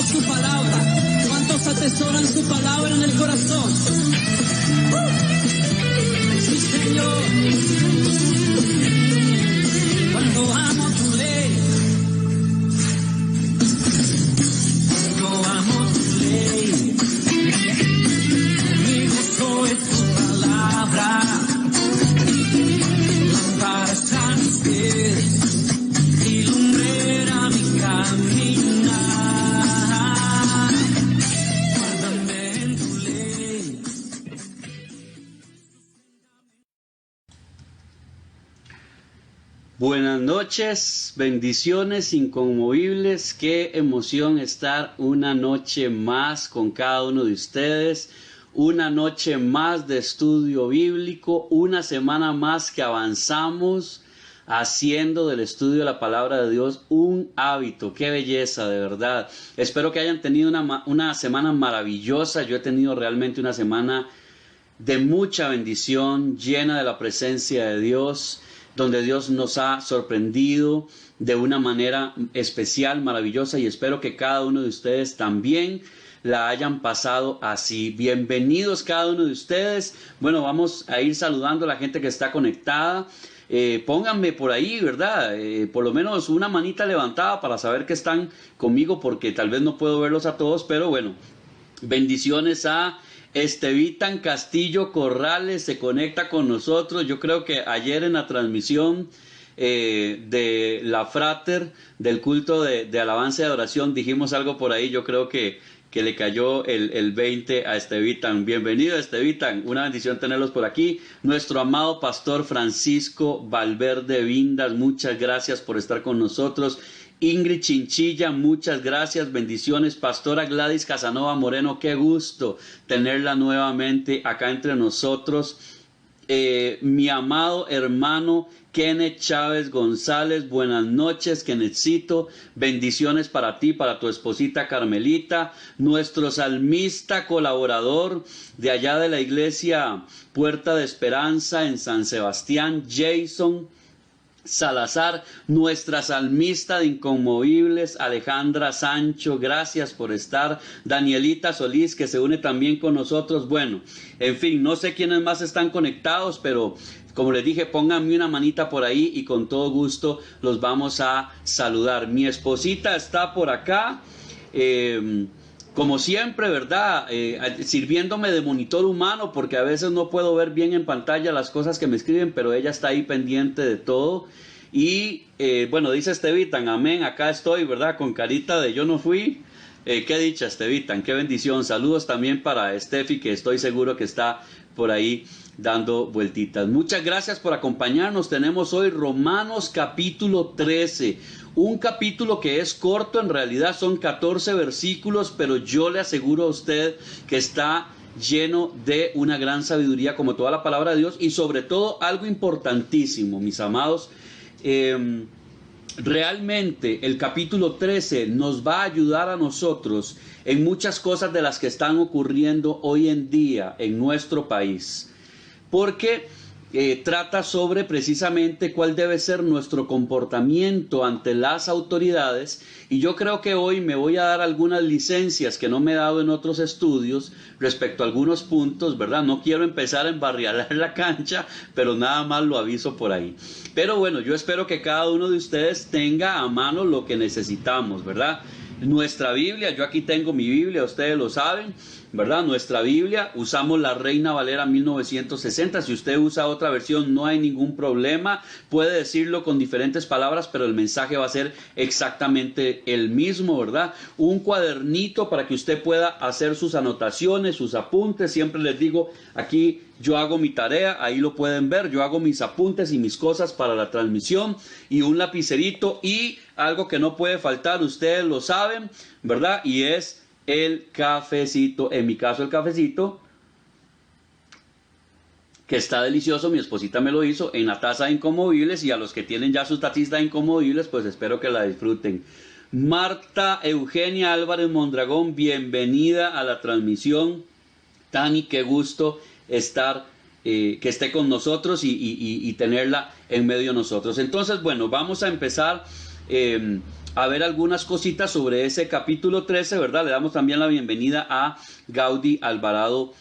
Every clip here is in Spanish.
su palabra? ¿Cuántos atesoran su palabra en el corazón? Sí, Señor. Cuando amo tu ley, cuando amo tu ley, mi gozo es tu palabra. Lámpara es a mis pies y lumbrera mi caminar. Guárdame en tu ley. Buenas noches, bendiciones inconmovibles. Qué emoción estar una noche más con cada uno de ustedes. Una noche más de estudio bíblico, una semana más que avanzamos haciendo del estudio de la palabra de Dios un hábito. Qué belleza, de verdad. Espero que hayan tenido una semana maravillosa. Yo he tenido realmente una semana de mucha bendición, llena de la presencia de Dios, donde Dios nos ha sorprendido de una manera especial, maravillosa, y espero que cada uno de ustedes también la hayan pasado así. Bienvenidos cada uno de ustedes. Bueno, vamos a ir saludando a la gente que está conectada. Pónganme por ahí, ¿verdad? Por lo menos una manita levantada para saber que están conmigo, porque tal vez no puedo verlos a todos, pero bueno, bendiciones a Estevitan Castillo Corrales, se conecta con nosotros. Yo creo que ayer en la transmisión de la Frater, del culto de alabanza y adoración, dijimos algo por ahí. Yo creo que le cayó el 20 a Estevitan. Bienvenido, Estevitan, una bendición tenerlos por aquí. Nuestro amado pastor Francisco Valverde Vindas, muchas gracias por estar con nosotros. Ingrid Chinchilla, muchas gracias, bendiciones. Pastora Gladys Casanova Moreno, qué gusto tenerla nuevamente acá entre nosotros. Mi amado hermano Kenneth Chávez González, buenas noches, Kennethcito, bendiciones para ti, para tu esposita Carmelita. Nuestro salmista colaborador de allá de la iglesia Puerta de Esperanza en San Sebastián, Jason Salazar, nuestra salmista de Inconmovibles, Alejandra Sancho, gracias por estar. Danielita Solís, que se une también con nosotros. Bueno, en fin, no sé quiénes más están conectados, pero como les dije, pónganme una manita por ahí y con todo gusto los vamos a saludar. Mi esposita está por acá, como siempre, ¿verdad? Sirviéndome de monitor humano, porque a veces no puedo ver bien en pantalla las cosas que me escriben, pero ella está ahí pendiente de todo. Y bueno, dice Estevitan, amén, acá estoy, ¿verdad? Con carita de yo no fui. Qué dicha, Estevitan, qué bendición. Saludos también para Estefi, que estoy seguro que está por ahí dando vueltitas. Muchas gracias por acompañarnos. Tenemos hoy Romanos capítulo 13. Un capítulo que es corto, en realidad son 14 versículos, pero yo le aseguro a usted que está lleno de una gran sabiduría, como toda la palabra de Dios, y sobre todo algo importantísimo, mis amados. Realmente el capítulo 13 nos va a ayudar a nosotros en muchas cosas de las que están ocurriendo hoy en día en nuestro país, porque trata sobre precisamente cuál debe ser nuestro comportamiento ante las autoridades, y yo creo que hoy me voy a dar algunas licencias que no me he dado en otros estudios respecto a algunos puntos, ¿verdad? No quiero empezar a embarriar la cancha, pero nada más lo aviso por ahí. Pero bueno, yo espero que cada uno de ustedes tenga a mano lo que necesitamos, ¿verdad? Nuestra Biblia, yo aquí tengo mi Biblia, ustedes lo saben, ¿verdad? Nuestra Biblia, usamos la Reina Valera 1960, si usted usa otra versión no hay ningún problema, puede decirlo con diferentes palabras, pero el mensaje va a ser exactamente el mismo, ¿verdad? Un cuadernito para que usted pueda hacer sus anotaciones, sus apuntes. Siempre les digo, aquí yo hago mi tarea, ahí lo pueden ver, yo hago mis apuntes y mis cosas para la transmisión, y un lapicerito, y algo que no puede faltar, ustedes lo saben, ¿verdad? Y es el cafecito, en mi caso el cafecito, que está delicioso, mi esposita me lo hizo en la taza de Inconmovibles, y a los que tienen ya su tacita de Inconmovibles, pues espero que la disfruten. Marta Eugenia Álvarez Mondragón, bienvenida a la transmisión. Tani, qué gusto estar, que esté con nosotros y tenerla en medio de nosotros. Entonces, bueno, vamos a empezar a ver algunas cositas sobre ese capítulo 13, ¿verdad? Le damos también la bienvenida a Gaudí Alvarado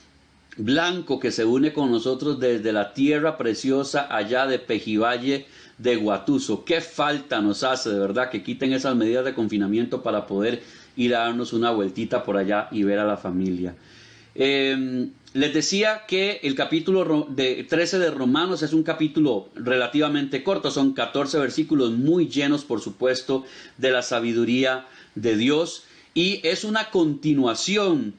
Blanco, que se une con nosotros desde la tierra preciosa allá de Pejivalle de Guatuso. Qué falta nos hace, de verdad, que quiten esas medidas de confinamiento para poder ir a darnos una vueltita por allá y ver a la familia. Les decía que el capítulo 13 de Romanos es un capítulo relativamente corto, son 14 versículos muy llenos, por supuesto, de la sabiduría de Dios, y es una continuación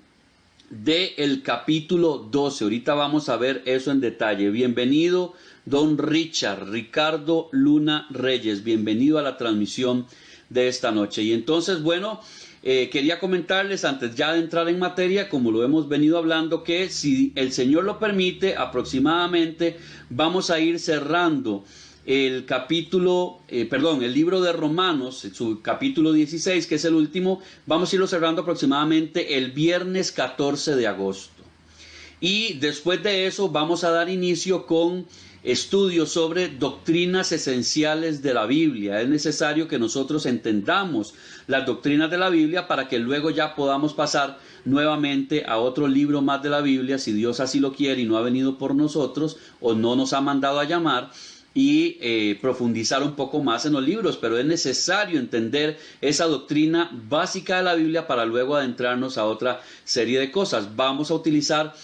del capítulo 12. Ahorita vamos a ver eso en detalle. Bienvenido, don Ricardo Luna Reyes, bienvenido a la transmisión de esta noche. Y entonces, bueno, quería comentarles antes ya de entrar en materia, como lo hemos venido hablando, que si el Señor lo permite, aproximadamente vamos a ir cerrando el libro de Romanos, su capítulo 16, que es el último. Vamos a irlo cerrando aproximadamente el viernes 14 de agosto. Y después de eso vamos a dar inicio con estudios sobre doctrinas esenciales de la Biblia. Es necesario que nosotros entendamos las doctrinas de la Biblia para que luego ya podamos pasar nuevamente a otro libro más de la Biblia, si Dios así lo quiere y no ha venido por nosotros o no nos ha mandado a llamar, y profundizar un poco más en los libros. Pero es necesario entender esa doctrina básica de la Biblia para luego adentrarnos a otra serie de cosas. Vamos a utilizar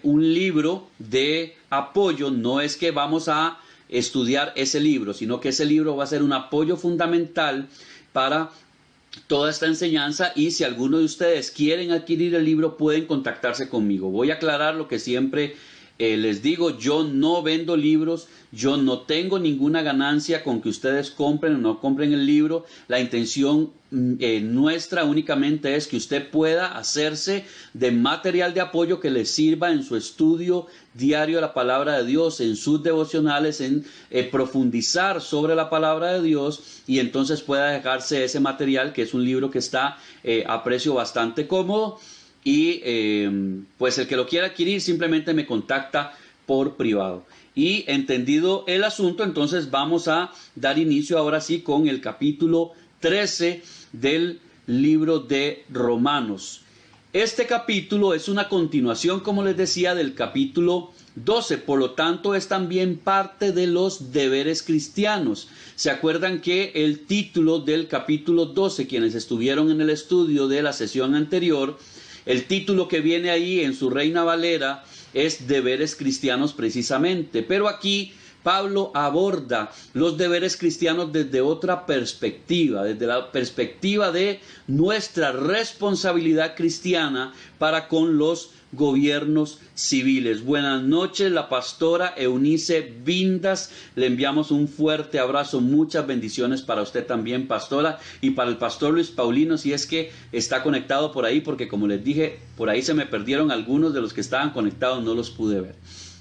un libro de apoyo. No es que vamos a estudiar ese libro, sino que ese libro va a ser un apoyo fundamental para toda esta enseñanza, y si alguno de ustedes quieren adquirir el libro pueden contactarse conmigo. Voy a aclarar lo que siempre les digo: yo no vendo libros, yo no tengo ninguna ganancia con que ustedes compren o no compren el libro. La intención nuestra únicamente es que usted pueda hacerse de material de apoyo que le sirva en su estudio diario de la palabra de Dios, en sus devocionales, en profundizar sobre la palabra de Dios, y entonces pueda dejarse ese material, que es un libro que está a precio bastante cómodo. Y pues el que lo quiera adquirir simplemente me contacta por privado. Y entendido el asunto, entonces vamos a dar inicio ahora sí con el capítulo 13 del libro de Romanos. Este capítulo es una continuación, como les decía, del capítulo 12, por lo tanto es también parte de los deberes cristianos. ¿Se acuerdan que el título del capítulo 12, quienes estuvieron en el estudio de la sesión anterior, el título que viene ahí en su Reina Valera es deberes cristianos precisamente? Pero aquí Pablo aborda los deberes cristianos desde otra perspectiva, desde la perspectiva de nuestra responsabilidad cristiana para con los gobiernos civiles. Buenas noches, la pastora Eunice Vindas. Le enviamos un fuerte abrazo, muchas bendiciones para usted también, pastora, y para el pastor Luis Paulino, si es que está conectado por ahí, porque como les dije, por ahí se me perdieron algunos de los que estaban conectados, no los pude ver.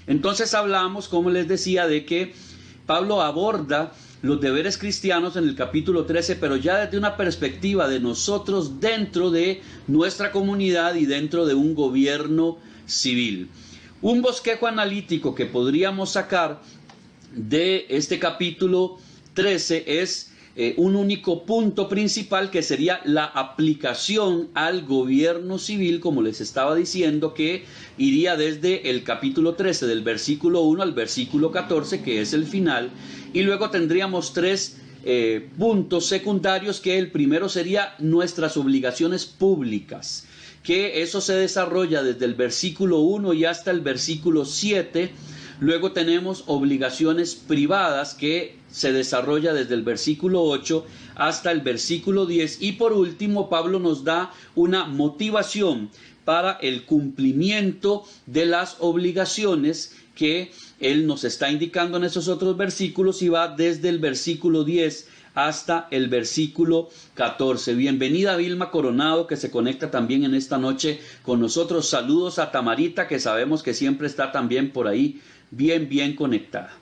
Entonces hablamos, como les decía, de que Pablo aborda los deberes cristianos en el capítulo 13, pero ya desde una perspectiva de nosotros dentro de nuestra comunidad y dentro de un gobierno civil. Un bosquejo analítico que podríamos sacar de este capítulo 13 es un único punto principal, que sería la aplicación al gobierno civil, como les estaba diciendo, que iría desde el capítulo 13, del versículo 1 al versículo 14, que es el final, y luego tendríamos tres puntos secundarios, que el primero sería nuestras obligaciones públicas, que eso se desarrolla desde el versículo 1 y hasta el versículo 7. Luego tenemos obligaciones privadas, que se desarrolla desde el versículo 8 hasta el versículo 10. Y por último, Pablo nos da una motivación para el cumplimiento de las obligaciones que él nos está indicando en esos otros versículos, y va desde el versículo 10 hasta el versículo 14. Bienvenida Vilma Coronado, que se conecta también en esta noche con nosotros. Saludos a Tamarita, que sabemos que siempre está también por ahí bien conectada.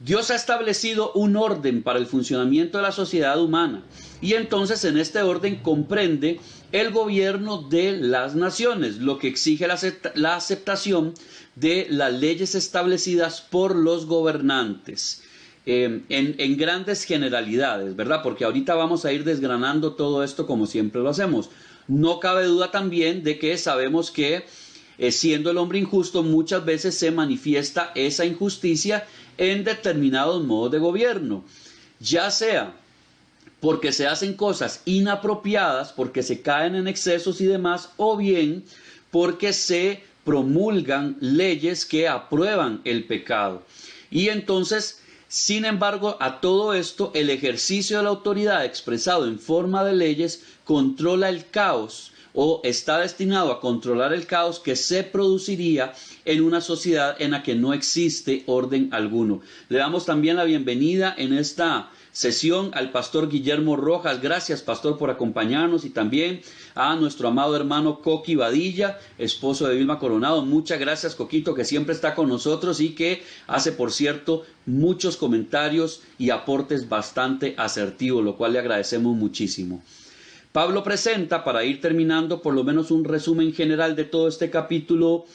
Dios ha establecido un orden para el funcionamiento de la sociedad humana, y entonces en este orden comprende el gobierno de las naciones, lo que exige la aceptación de las leyes establecidas por los gobernantes. en grandes generalidades, ¿verdad? Porque ahorita vamos a ir desgranando todo esto como siempre lo hacemos. No cabe duda también de que sabemos que siendo el hombre injusto, muchas veces se manifiesta esa injusticia en determinados modos de gobierno, ya sea porque se hacen cosas inapropiadas, porque se caen en excesos y demás, o bien porque se promulgan leyes que aprueban el pecado. Y entonces, sin embargo, a todo esto, el ejercicio de la autoridad expresado en forma de leyes controla el caos, o está destinado a controlar el caos que se produciría en una sociedad en la que no existe orden alguno. Le damos también la bienvenida en esta sesión al pastor Guillermo Rojas. Gracias, pastor, por acompañarnos, y también a nuestro amado hermano Coqui Badilla, esposo de Vilma Coronado. Muchas gracias, Coquito, que siempre está con nosotros y que hace, por cierto, muchos comentarios y aportes bastante asertivos, lo cual le agradecemos muchísimo. Pablo presenta, para ir terminando, por lo menos un resumen general de todo este capítulo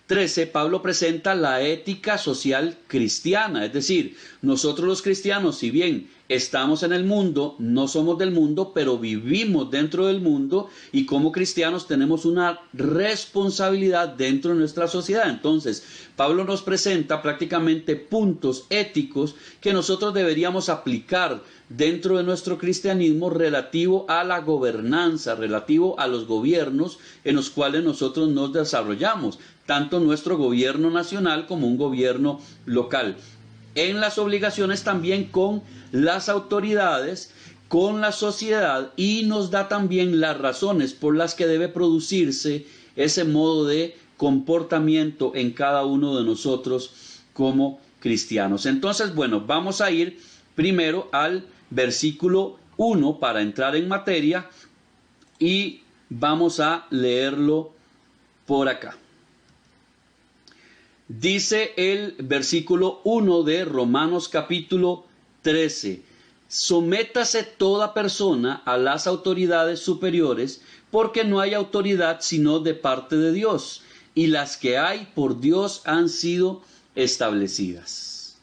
13, Pablo presenta la ética social cristiana, es decir, nosotros los cristianos, si bien estamos en el mundo, no somos del mundo, pero vivimos dentro del mundo, y como cristianos tenemos una responsabilidad dentro de nuestra sociedad. Entonces, Pablo nos presenta prácticamente puntos éticos que nosotros deberíamos aplicar dentro de nuestro cristianismo relativo a la gobernanza, relativo a los gobiernos en los cuales nosotros nos desarrollamos, tanto nuestro gobierno nacional como un gobierno local. En las obligaciones también con las autoridades, con la sociedad, y nos da también las razones por las que debe producirse ese modo de comportamiento en cada uno de nosotros como cristianos. Entonces, bueno, vamos a ir primero al versículo 1 para entrar en materia, y vamos a leerlo por acá. Dice el versículo 1 de Romanos capítulo 13: sométase toda persona a las autoridades superiores, porque no hay autoridad sino de parte de Dios, y las que hay por Dios han sido establecidas.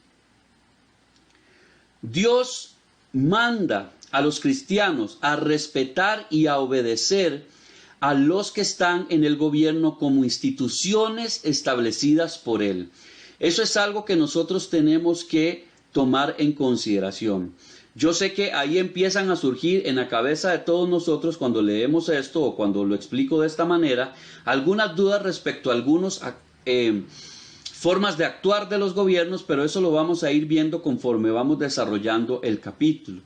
Dios manda a los cristianos a respetar y a obedecer a los que están en el gobierno como instituciones establecidas por Él. Eso es algo que nosotros tenemos que tomar en consideración. Yo sé que ahí empiezan a surgir en la cabeza de todos nosotros, cuando leemos esto o cuando lo explico de esta manera, algunas dudas respecto a algunos formas de actuar de los gobiernos, pero eso lo vamos a ir viendo conforme vamos desarrollando el capítulo.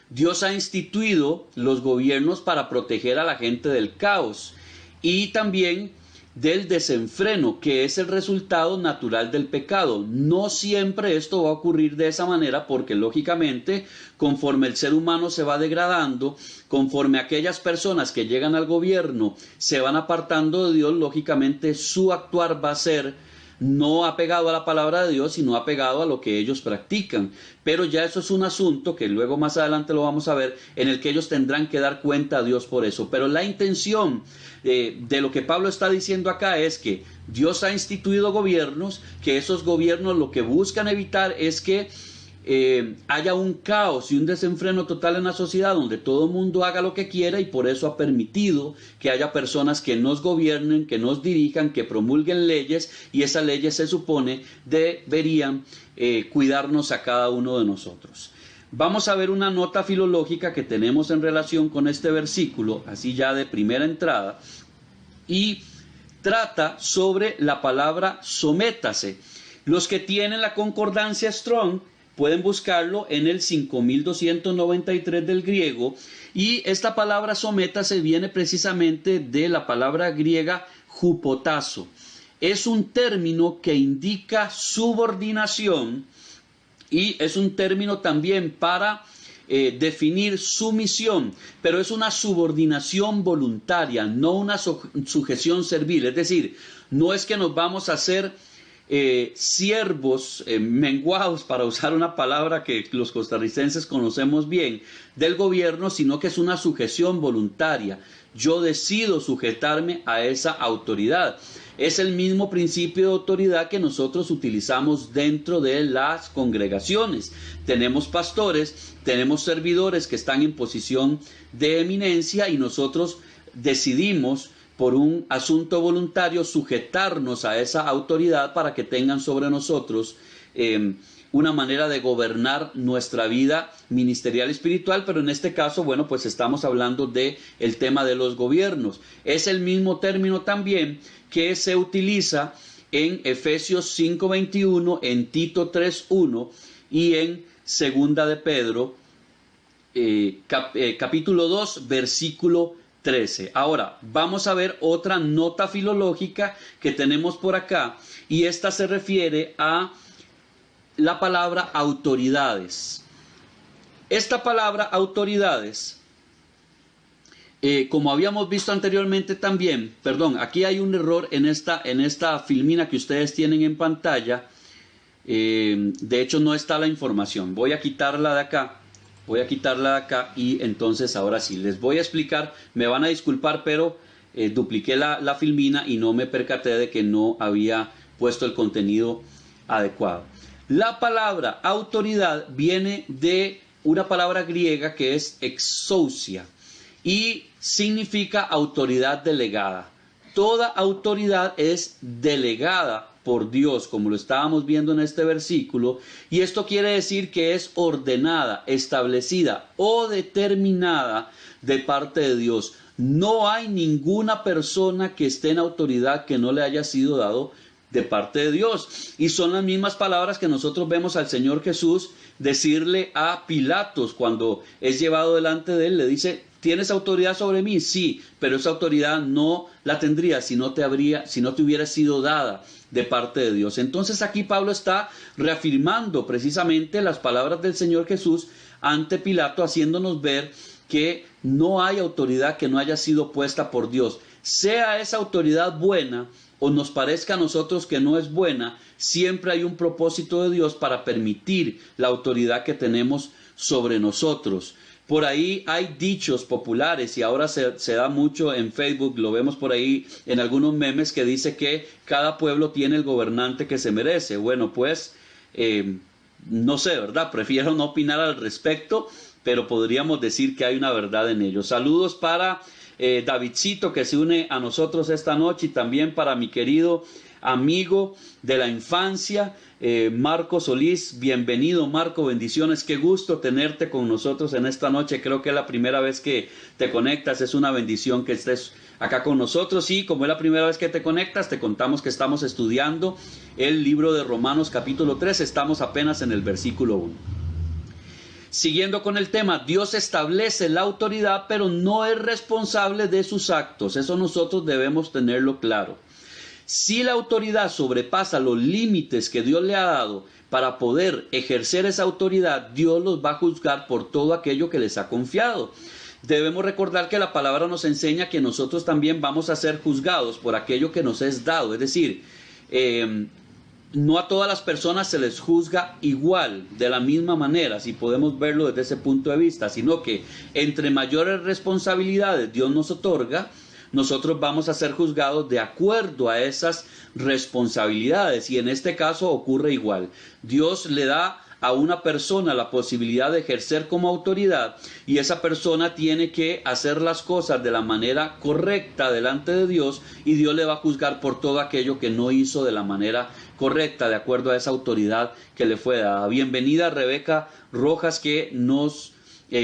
Dios ha instituido los gobiernos para proteger a la gente del caos y también del desenfreno, que es el resultado natural del pecado. No siempre esto va a ocurrir de esa manera, porque lógicamente, conforme el ser humano se va degradando, conforme aquellas personas que llegan al gobierno se van apartando de Dios, lógicamente su actuar va a ser no apegado a la palabra de Dios, sino apegado a lo que ellos practican. Pero ya eso es un asunto que luego más adelante lo vamos a ver, en el que ellos tendrán que dar cuenta a Dios por eso. Pero la intención de lo que Pablo está diciendo acá es que Dios ha instituido gobiernos, que esos gobiernos lo que buscan evitar es que haya un caos y un desenfreno total en la sociedad, donde todo el mundo haga lo que quiera, y por eso ha permitido que haya personas que nos gobiernen, que nos dirijan, que promulguen leyes, y esas leyes se supone deberían cuidarnos a cada uno de nosotros. Vamos a ver una nota filológica que tenemos en relación con este versículo, así ya de primera entrada, y trata sobre la palabra sométase. Los que tienen la concordancia Strong pueden buscarlo en el 5293 del griego, y esta palabra sométase viene precisamente de la palabra griega hupotazo. Es un término que indica subordinación, y es un término también para definir sumisión, pero es una subordinación voluntaria, no una sujeción servil. Es decir, no es que nos vamos a hacer siervos menguados, para usar una palabra que los costarricenses conocemos bien, del gobierno, sino que es una sujeción voluntaria. yo decido sujetarme a esa autoridad. Es el mismo principio de autoridad que nosotros utilizamos dentro de las congregaciones. Tenemos pastores, tenemos servidores que están en posición de eminencia y nosotros decidimos por un asunto voluntario sujetarnos a esa autoridad para que tengan sobre nosotros una manera de gobernar nuestra vida ministerial y espiritual, pero en este caso, bueno, pues estamos hablando de el tema de los gobiernos. Es el mismo término también que se utiliza en Efesios 5:21, en Tito 3:1 y en Segunda de Pedro, capítulo 2, versículo 13. Ahora, vamos a ver otra nota filológica que tenemos por acá, y esta se refiere a la palabra autoridades. Esta palabra autoridades, como habíamos visto anteriormente también, aquí hay un error en esta filmina que ustedes tienen en pantalla. De hecho no está la información. Voy a quitarla de acá y entonces ahora sí, les voy a explicar. Me van a disculpar, pero dupliqué la filmina y no me percaté de que no había puesto el contenido adecuado. La palabra autoridad viene de una palabra griega que es exousia y significa autoridad delegada. Toda autoridad es delegada por Dios, como lo estábamos viendo en este versículo, y esto quiere decir que es ordenada, establecida o determinada de parte de Dios. No hay ninguna persona que esté en autoridad que no le haya sido dado de parte de Dios. Y son las mismas palabras que nosotros vemos al Señor Jesús decirle a Pilatos cuando es llevado delante de él. Le dice: ¿tienes autoridad sobre mí? Sí, pero esa autoridad no la tendrías si no te hubiera sido dada de parte de Dios. Entonces aquí Pablo está reafirmando precisamente las palabras del Señor Jesús ante Pilato, haciéndonos ver que no hay autoridad que no haya sido puesta por Dios. Sea esa autoridad buena o nos parezca a nosotros que no es buena, siempre hay un propósito de Dios para permitir la autoridad que tenemos sobre nosotros. Por ahí hay dichos populares y ahora se da mucho en Facebook, lo vemos por ahí en algunos memes, que dice que cada pueblo tiene el gobernante que se merece. Bueno, pues no sé, ¿verdad? Prefiero no opinar al respecto, pero podríamos decir que hay una verdad en ello. Saludos para Davidcito, que se une a nosotros esta noche, y también para mi querido amigo de la infancia, Marco Solís. Bienvenido, Marco, bendiciones, qué gusto tenerte con nosotros en esta noche. Creo que es la primera vez que te conectas, es una bendición que estés acá con nosotros, y como es la primera vez que te conectas, te contamos que estamos estudiando el libro de Romanos capítulo 3, estamos apenas en el versículo 1. Siguiendo con el tema, Dios establece la autoridad, pero no es responsable de sus actos. Eso nosotros debemos tenerlo claro. Si la autoridad sobrepasa los límites que Dios le ha dado para poder ejercer esa autoridad, Dios los va a juzgar por todo aquello que les ha confiado. Debemos recordar que la palabra nos enseña que nosotros también vamos a ser juzgados por aquello que nos es dado. Es decir, no a todas las personas se les juzga igual, de la misma manera, si podemos verlo desde ese punto de vista, sino que entre mayores responsabilidades Dios nos otorga, nosotros vamos a ser juzgados de acuerdo a esas responsabilidades, y en este caso ocurre igual. Dios le da a una persona la posibilidad de ejercer como autoridad, y esa persona tiene que hacer las cosas de la manera correcta delante de Dios, y Dios le va a juzgar por todo aquello que no hizo de la manera correcta, de acuerdo a esa autoridad que le fue dada. Bienvenida Rebeca Rojas, que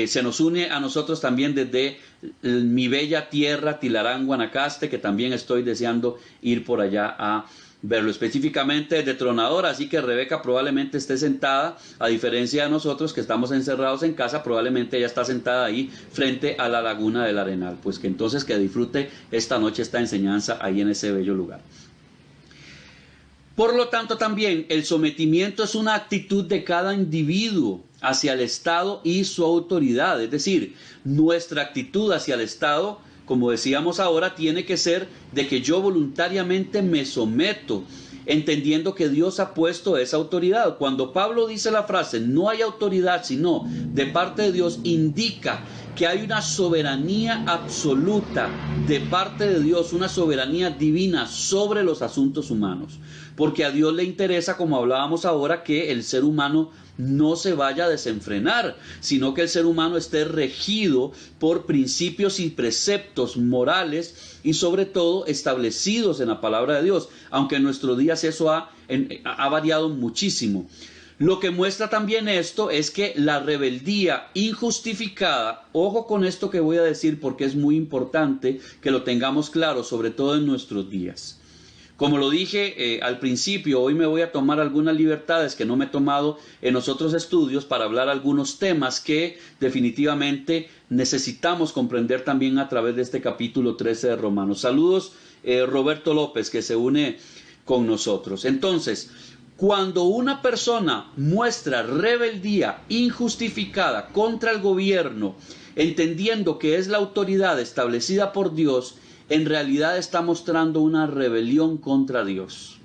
se nos une a nosotros también desde mi bella tierra, Tilarán, Guanacaste, que también estoy deseando ir por allá a verlo, específicamente de Tronador. Así que Rebeca probablemente esté sentada, a diferencia de nosotros que estamos encerrados en casa, probablemente ella está sentada ahí frente a la laguna del Arenal. Pues que entonces que disfrute esta noche esta enseñanza ahí en ese bello lugar. Por lo tanto, también el sometimiento es una actitud de cada individuo hacia el Estado y su autoridad. Es decir, nuestra actitud hacia el Estado, como decíamos ahora, tiene que ser de que yo voluntariamente me someto, entendiendo que Dios ha puesto esa autoridad. Cuando Pablo dice la frase, no hay autoridad sino de parte de Dios, indica que hay una soberanía absoluta de parte de Dios, una soberanía divina sobre los asuntos humanos. Porque a Dios le interesa, como hablábamos ahora, que el ser humano no se vaya a desenfrenar, sino que el ser humano esté regido por principios y preceptos morales y sobre todo establecidos en la palabra de Dios, aunque en nuestros días eso ha variado muchísimo. Lo que muestra también esto es que la rebeldía injustificada, ojo con esto que voy a decir porque es muy importante que lo tengamos claro, sobre todo en nuestros días. Como lo dije al principio, hoy me voy a tomar algunas libertades que no me he tomado en los otros estudios para hablar algunos temas que definitivamente necesitamos comprender también a través de este capítulo 13 de Romanos. Saludos Roberto López, que se une con nosotros. Entonces, cuando una persona muestra rebeldía injustificada contra el gobierno, entendiendo que es la autoridad establecida por Dios, en realidad está mostrando una rebelión contra Dios.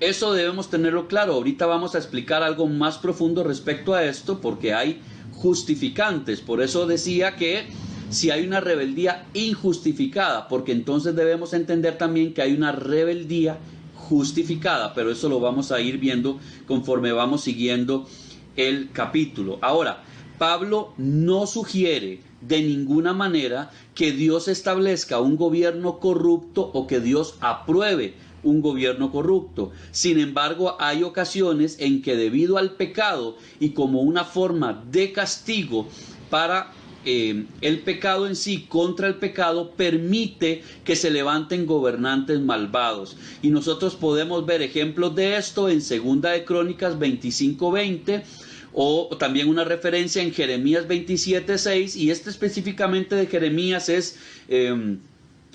Eso debemos tenerlo claro. Ahorita vamos a explicar algo más profundo respecto a esto, porque hay justificantes. Por eso decía que si hay una rebeldía injustificada, porque entonces debemos entender también que hay una rebeldía justificada, pero eso lo vamos a ir viendo conforme vamos siguiendo el capítulo. Ahora, Pablo no sugiere de ninguna manera que Dios establezca un gobierno corrupto o que Dios apruebe un gobierno corrupto. Sin embargo, hay ocasiones en que debido al pecado y como una forma de castigo para el pecado en sí, contra el pecado, permite que se levanten gobernantes malvados. Y nosotros podemos ver ejemplos de esto en 2 de Crónicas 25:20, o también una referencia en Jeremías 27:6, y específicamente de Jeremías es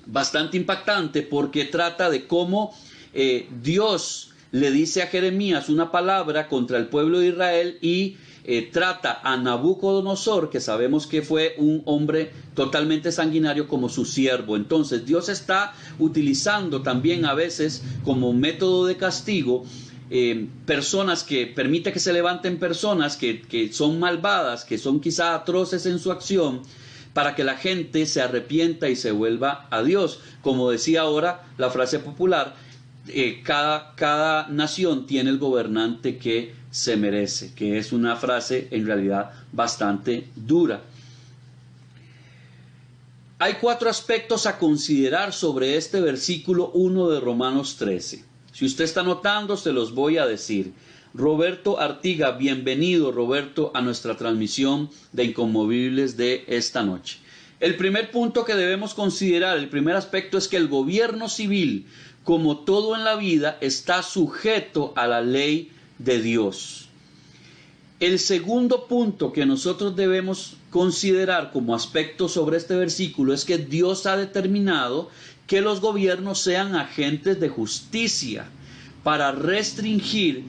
bastante impactante porque trata de cómo Dios le dice a Jeremías una palabra contra el pueblo de Israel y trata a Nabucodonosor, que sabemos que fue un hombre totalmente sanguinario, como su siervo. Entonces Dios está utilizando también a veces como método de castigo personas que permite que se levanten personas que son malvadas, que son quizá atroces en su acción, para que la gente se arrepienta y se vuelva a Dios. Como decía ahora la frase popular, cada nación tiene el gobernante que se merece, que es una frase en realidad bastante dura. Hay 4 aspectos a considerar sobre este versículo 1 de Romanos 13. Si usted está notando, se los voy a decir. Roberto Artiga, bienvenido Roberto a nuestra transmisión de Inconmovibles de esta noche. El primer punto que debemos considerar, el primer aspecto, es que el gobierno civil, como todo en la vida, está sujeto a la ley de Dios. El segundo punto que nosotros debemos considerar como aspecto sobre este versículo es que Dios ha determinado que los gobiernos sean agentes de justicia para restringir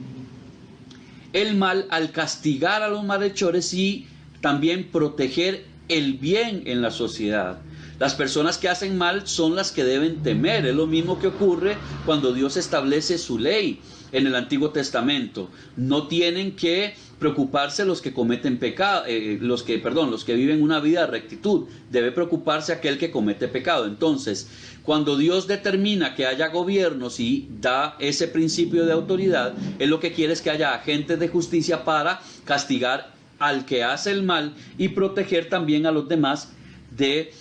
el mal al castigar a los malhechores y también proteger el bien en la sociedad. Las personas que hacen mal son las que deben temer. Es lo mismo que ocurre cuando Dios establece su ley en el Antiguo Testamento. No tienen que preocuparse los que cometen pecado, los que viven una vida de rectitud. Debe preocuparse aquel que comete pecado. Entonces, cuando Dios determina que haya gobiernos y da ese principio de autoridad, Él lo que quiere es que haya agentes de justicia para castigar al que hace el mal y proteger también a los demás de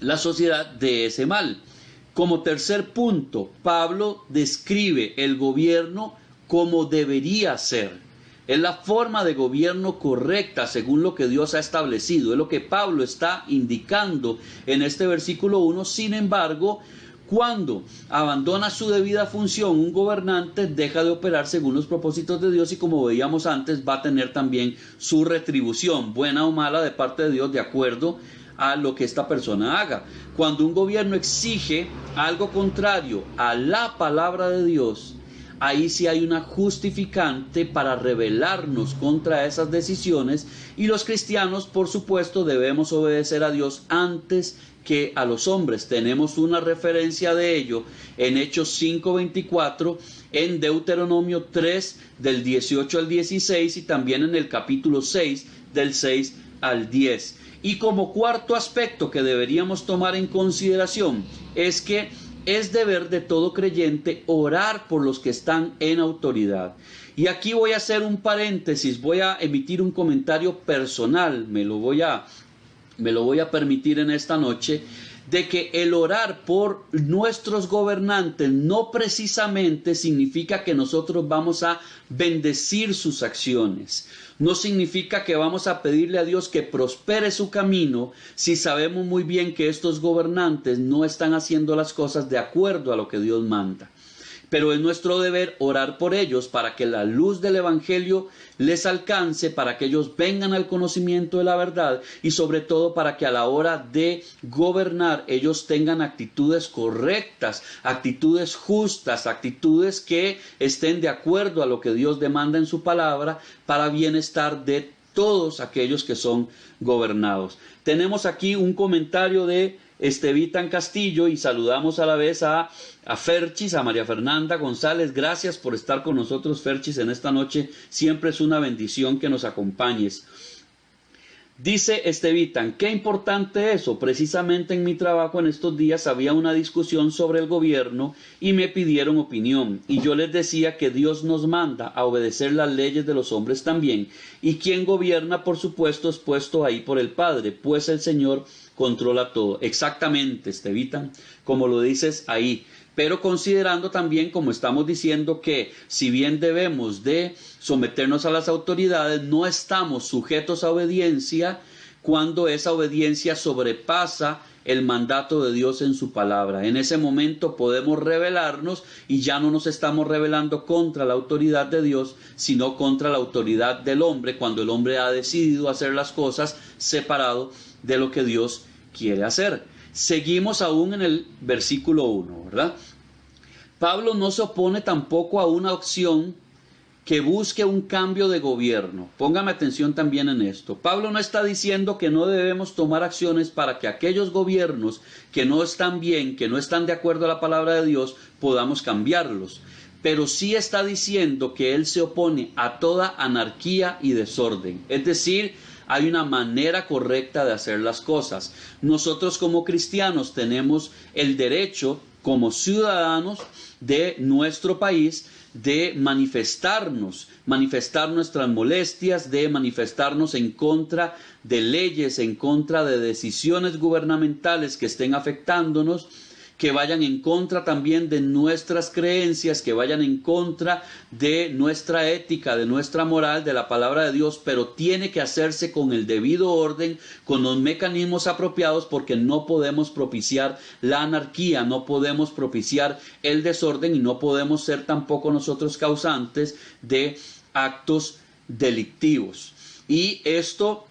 la sociedad de ese mal. Como tercer punto, Pablo describe el gobierno como debería ser. Es la forma de gobierno correcta según lo que Dios ha establecido. Es lo que Pablo está indicando en este versículo 1. Sin embargo, cuando abandona su debida función, un gobernante deja de operar según los propósitos de Dios y, como veíamos antes, va a tener también su retribución, buena o mala, de parte de Dios, de acuerdo a lo que esta persona haga. Cuando un gobierno exige algo contrario a la palabra de Dios, ahí sí hay una justificante para rebelarnos contra esas decisiones, y los cristianos, por supuesto, debemos obedecer a Dios antes que a los hombres. Tenemos una referencia de ello en Hechos 5:24, en Deuteronomio 3 del 18 al 16 y también en el capítulo 6 del 6 al 10. Y como cuarto aspecto que deberíamos tomar en consideración es que es deber de todo creyente orar por los que están en autoridad. Y aquí voy a hacer un paréntesis, voy a emitir un comentario personal, me lo voy a permitir en esta noche, de que el orar por nuestros gobernantes no precisamente significa que nosotros vamos a bendecir sus acciones. No significa que vamos a pedirle a Dios que prospere su camino si sabemos muy bien que estos gobernantes no están haciendo las cosas de acuerdo a lo que Dios manda. Pero es nuestro deber orar por ellos para que la luz del Evangelio les alcance, para que ellos vengan al conocimiento de la verdad y sobre todo para que a la hora de gobernar ellos tengan actitudes correctas, actitudes justas, actitudes que estén de acuerdo a lo que Dios demanda en su palabra para bienestar de todos aquellos que son gobernados. Tenemos aquí un comentario de Estevitan Castillo y saludamos a la vez a Ferchis, a María Fernanda González. Gracias por estar con nosotros, Ferchis, en esta noche. Siempre es una bendición que nos acompañes. Dice Estevitan, qué importante eso. Precisamente en mi trabajo en estos días había una discusión sobre el gobierno y me pidieron opinión. Y yo les decía que Dios nos manda a obedecer las leyes de los hombres también. Y quien gobierna, por supuesto, es puesto ahí por el Padre, pues el Señor controla todo. Exactamente, Estevitan, como lo dices ahí. Pero considerando también, como estamos diciendo, que si bien debemos de someternos a las autoridades, no estamos sujetos a obediencia cuando esa obediencia sobrepasa el mandato de Dios en su palabra. En ese momento podemos rebelarnos y ya no nos estamos rebelando contra la autoridad de Dios, sino contra la autoridad del hombre, cuando el hombre ha decidido hacer las cosas separado de lo que Dios quiere hacer. Seguimos aún en el versículo 1, ¿verdad? Pablo no se opone tampoco a una opción que busque un cambio de gobierno. Póngame atención también en esto. Pablo no está diciendo que no debemos tomar acciones para que aquellos gobiernos que no están bien, que no están de acuerdo a la palabra de Dios, podamos cambiarlos. Pero sí está diciendo que él se opone a toda anarquía y desorden. Es decir, hay una manera correcta de hacer las cosas. Nosotros como cristianos tenemos el derecho, como ciudadanos de nuestro país, de manifestar nuestras molestias, de manifestarnos en contra de leyes, en contra de decisiones gubernamentales que estén afectándonos, que vayan en contra también de nuestras creencias, que vayan en contra de nuestra ética, de nuestra moral, de la palabra de Dios, pero tiene que hacerse con el debido orden, con los mecanismos apropiados, porque no podemos propiciar la anarquía, no podemos propiciar el desorden y no podemos ser tampoco nosotros causantes de actos delictivos. Y esto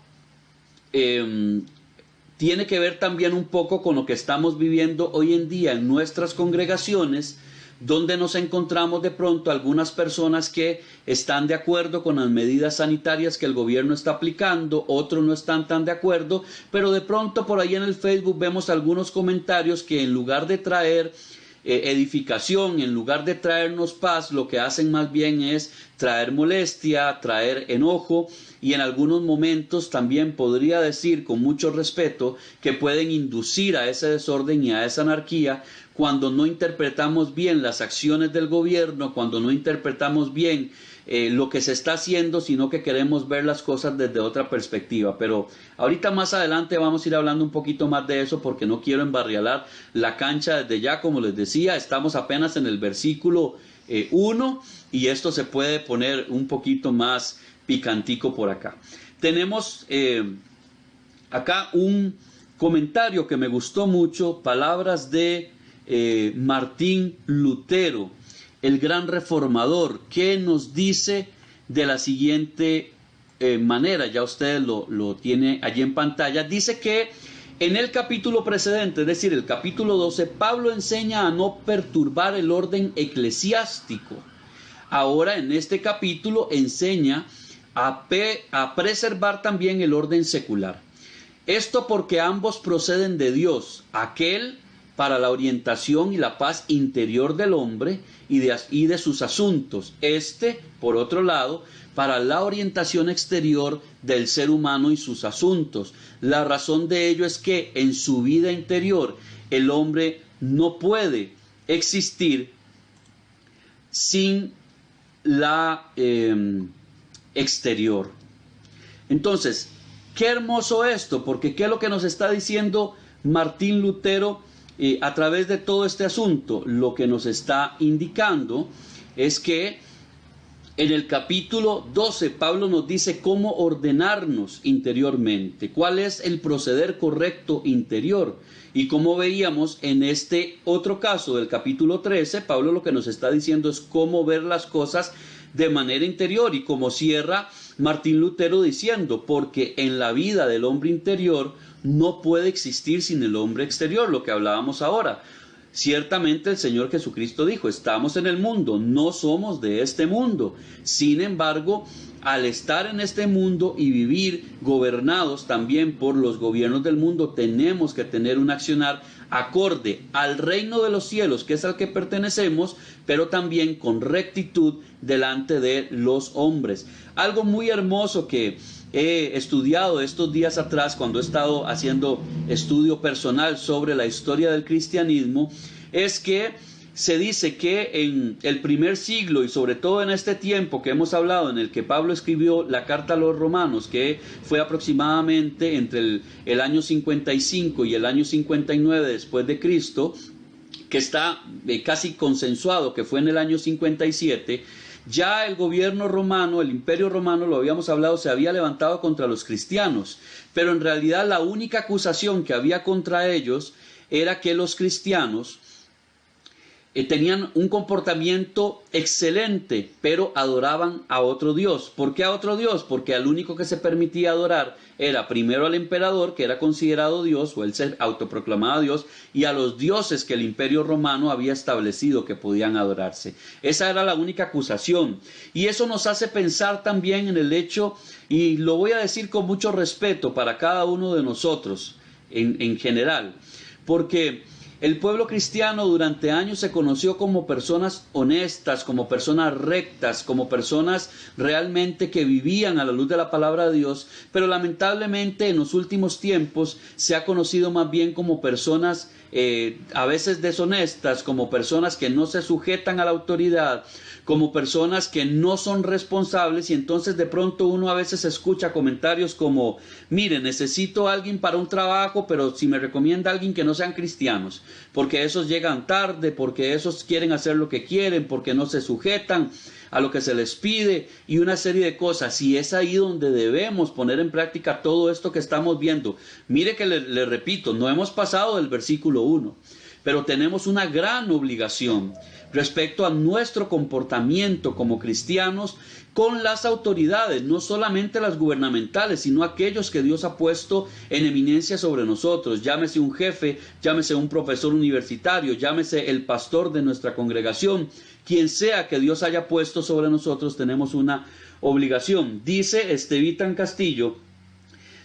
tiene que ver también un poco con lo que estamos viviendo hoy en día en nuestras congregaciones, donde nos encontramos de pronto algunas personas que están de acuerdo con las medidas sanitarias que el gobierno está aplicando, otros no están tan de acuerdo, pero de pronto por ahí en el Facebook vemos algunos comentarios que en lugar de traer edificación, en lugar de traernos paz, lo que hacen más bien es traer molestia, traer enojo, y en algunos momentos también podría decir con mucho respeto que pueden inducir a ese desorden y a esa anarquía cuando no interpretamos bien las acciones del gobierno, cuando no interpretamos bien lo que se está haciendo, sino que queremos ver las cosas desde otra perspectiva. Pero ahorita más adelante vamos a ir hablando un poquito más de eso, porque no quiero embarrialar la cancha desde ya. Como les decía, estamos apenas en el versículo 1 y esto se puede poner un poquito más picantico por acá. Tenemos acá un comentario que me gustó mucho, palabras de Martín Lutero, el gran reformador, que nos dice de la siguiente manera, ya usted lo tiene allí en pantalla. Dice que en el capítulo precedente, es decir, el capítulo 12, Pablo enseña a no perturbar el orden eclesiástico. Ahora en este capítulo enseña a preservar también el orden secular. Esto porque ambos proceden de Dios, aquel para la orientación y la paz interior del hombre y de sus asuntos. Por otro lado, para la orientación exterior del ser humano y sus asuntos. La razón de ello es que en su vida interior el hombre no puede existir sin la exterior. Entonces, qué hermoso esto, porque ¿qué es lo que nos está diciendo Martín Lutero a través de todo este asunto? Lo que nos está indicando es que en el capítulo 12 Pablo nos dice cómo ordenarnos interiormente, cuál es el proceder correcto interior. Y como veíamos en este otro caso del capítulo 13, Pablo lo que nos está diciendo es cómo ver las cosas de manera interior, y como cierra Martín Lutero diciendo, porque en la vida del hombre interior no puede existir sin el hombre exterior, lo que hablábamos ahora. Ciertamente el Señor Jesucristo dijo, estamos en el mundo, no somos de este mundo. Sin embargo, al estar en este mundo y vivir gobernados también por los gobiernos del mundo, tenemos que tener un accionar acorde al reino de los cielos, que es al que pertenecemos, pero también con rectitud delante de los hombres. Algo muy hermoso que he estudiado estos días atrás cuando he estado haciendo estudio personal sobre la historia del cristianismo, es que se dice que en el primer siglo y sobre todo en este tiempo que hemos hablado, en el que Pablo escribió la carta a los romanos, que fue aproximadamente entre el año 55 y el año 59 después de Cristo, que está casi consensuado que fue en el año 57, ya el gobierno romano, el imperio romano, lo habíamos hablado, se había levantado contra los cristianos, pero en realidad la única acusación que había contra ellos era que los cristianos tenían un comportamiento excelente, pero adoraban a otro Dios. ¿Por qué a otro Dios? Porque al único que se permitía adorar era primero al emperador, que era considerado Dios, o él se autoproclamaba Dios, y a los dioses que el imperio romano había establecido que podían adorarse. Esa era la única acusación. Y eso nos hace pensar también en el hecho, y lo voy a decir con mucho respeto para cada uno de nosotros en general, porque el pueblo cristiano durante años se conoció como personas honestas, como personas rectas, como personas realmente que vivían a la luz de la palabra de Dios, pero lamentablemente en los últimos tiempos se ha conocido más bien como personas a veces deshonestas, como personas que no se sujetan a la autoridad, como personas que no son responsables, y entonces de pronto uno a veces escucha comentarios como, mire, necesito a alguien para un trabajo, pero si me recomienda a alguien que no sean cristianos, porque esos llegan tarde, porque esos quieren hacer lo que quieren, porque no se sujetan a lo que se les pide, y una serie de cosas. Y es ahí donde debemos poner en práctica todo esto que estamos viendo. Mire que le repito, no hemos pasado del versículo 1, pero tenemos una gran obligación respecto a nuestro comportamiento como cristianos con las autoridades, no solamente las gubernamentales, sino aquellos que Dios ha puesto en eminencia sobre nosotros. Llámese un jefe, llámese un profesor universitario, llámese el pastor de nuestra congregación, quien sea que Dios haya puesto sobre nosotros, tenemos una obligación. Dice Estevitan Castillo,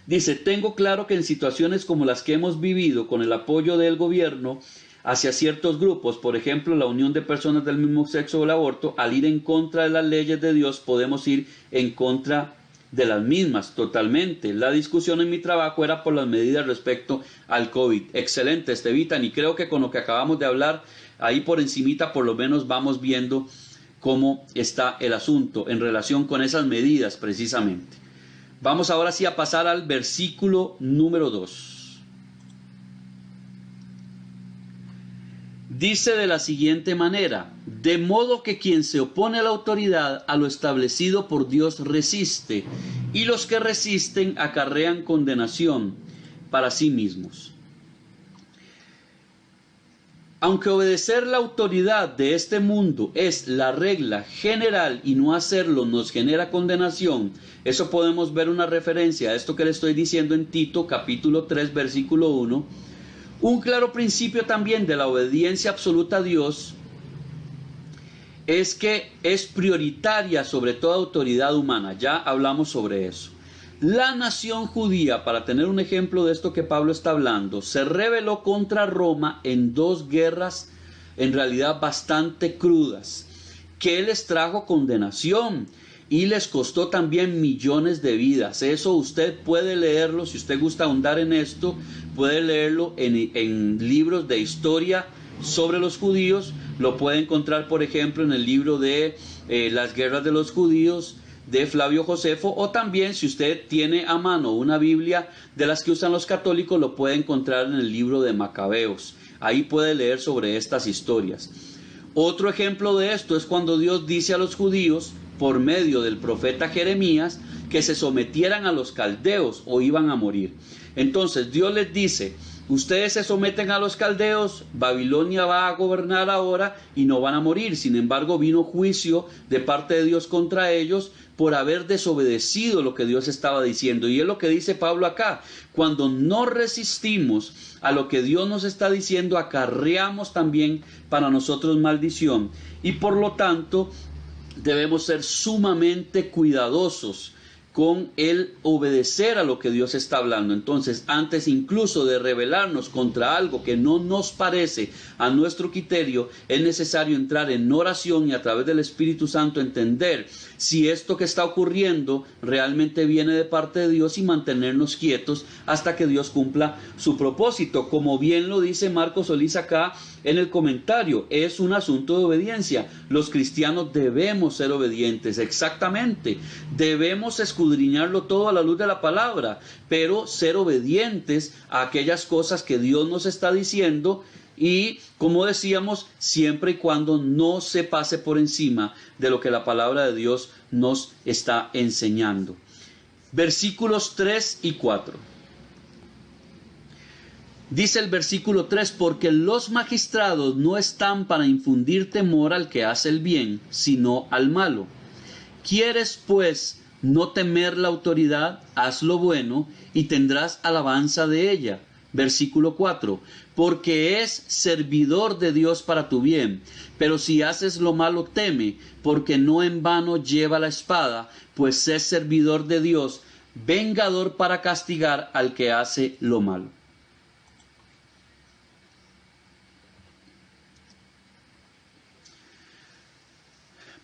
dice, tengo claro que en situaciones como las que hemos vivido, con el apoyo del gobierno hacia ciertos grupos, por ejemplo la unión de personas del mismo sexo o el aborto, al ir en contra de las leyes de Dios podemos ir en contra de las mismas totalmente. La discusión en mi trabajo era por las medidas respecto al COVID. Excelente, Estevitan, y creo que con lo que acabamos de hablar ahí por encimita por lo menos vamos viendo cómo está el asunto en relación con esas medidas precisamente. Vamos ahora sí a pasar al versículo número 2. Dice de la siguiente manera, de modo que quien se opone a la autoridad, a lo establecido por Dios resiste, y los que resisten acarrean condenación para sí mismos. Aunque obedecer la autoridad de este mundo es la regla general y no hacerlo nos genera condenación, eso podemos ver una referencia a esto que le estoy diciendo en Tito capítulo 3 versículo 1, un claro principio también de la obediencia absoluta a Dios es que es prioritaria sobre toda autoridad humana. Ya hablamos sobre eso. La nación judía, para tener un ejemplo de esto que Pablo está hablando, se rebeló contra Roma en 2 guerras en realidad bastante crudas, que les trajo condenación y les costó también millones de vidas. Eso usted puede leerlo, si usted gusta ahondar en esto, puede leerlo en libros de historia sobre los judíos. Lo puede encontrar, por ejemplo, en el libro de Las guerras de los judíos de Flavio Josefo, o también si usted tiene a mano una Biblia de las que usan los católicos, lo puede encontrar en el libro de Macabeos. Ahí puede leer sobre estas historias. Otro ejemplo de esto es cuando Dios dice a los judíos, por medio del profeta Jeremías, que se sometieran a los caldeos o iban a morir. Entonces Dios les dice: ustedes se someten a los caldeos, Babilonia va a gobernar ahora y no van a morir. Sin embargo, vino juicio de parte de Dios contra ellos por haber desobedecido lo que Dios estaba diciendo. Y es lo que dice Pablo acá: cuando no resistimos a lo que Dios nos está diciendo, acarreamos también para nosotros maldición. Y por lo tanto, debemos ser sumamente cuidadosos con el obedecer a lo que Dios está hablando. Entonces, antes incluso de rebelarnos contra algo que no nos parece a nuestro criterio, es necesario entrar en oración y a través del Espíritu Santo entender si esto que está ocurriendo realmente viene de parte de Dios y mantenernos quietos hasta que Dios cumpla su propósito. Como bien lo dice Marcos Solís acá en el comentario, es un asunto de obediencia. Los cristianos debemos ser obedientes, exactamente. Debemos escudriñarlo todo a la luz de la palabra, pero ser obedientes a aquellas cosas que Dios nos está diciendo y, como decíamos, siempre y cuando no se pase por encima de lo que la palabra de Dios nos está enseñando. Versículos 3 y 4. Dice el versículo 3: porque los magistrados no están para infundir temor al que hace el bien, sino al malo. ¿Quieres, pues, no temer la autoridad? Haz lo bueno y tendrás alabanza de ella. Versículo 4. Porque es servidor de Dios para tu bien. Pero si haces lo malo, teme, porque no en vano lleva la espada, pues es servidor de Dios, vengador para castigar al que hace lo malo.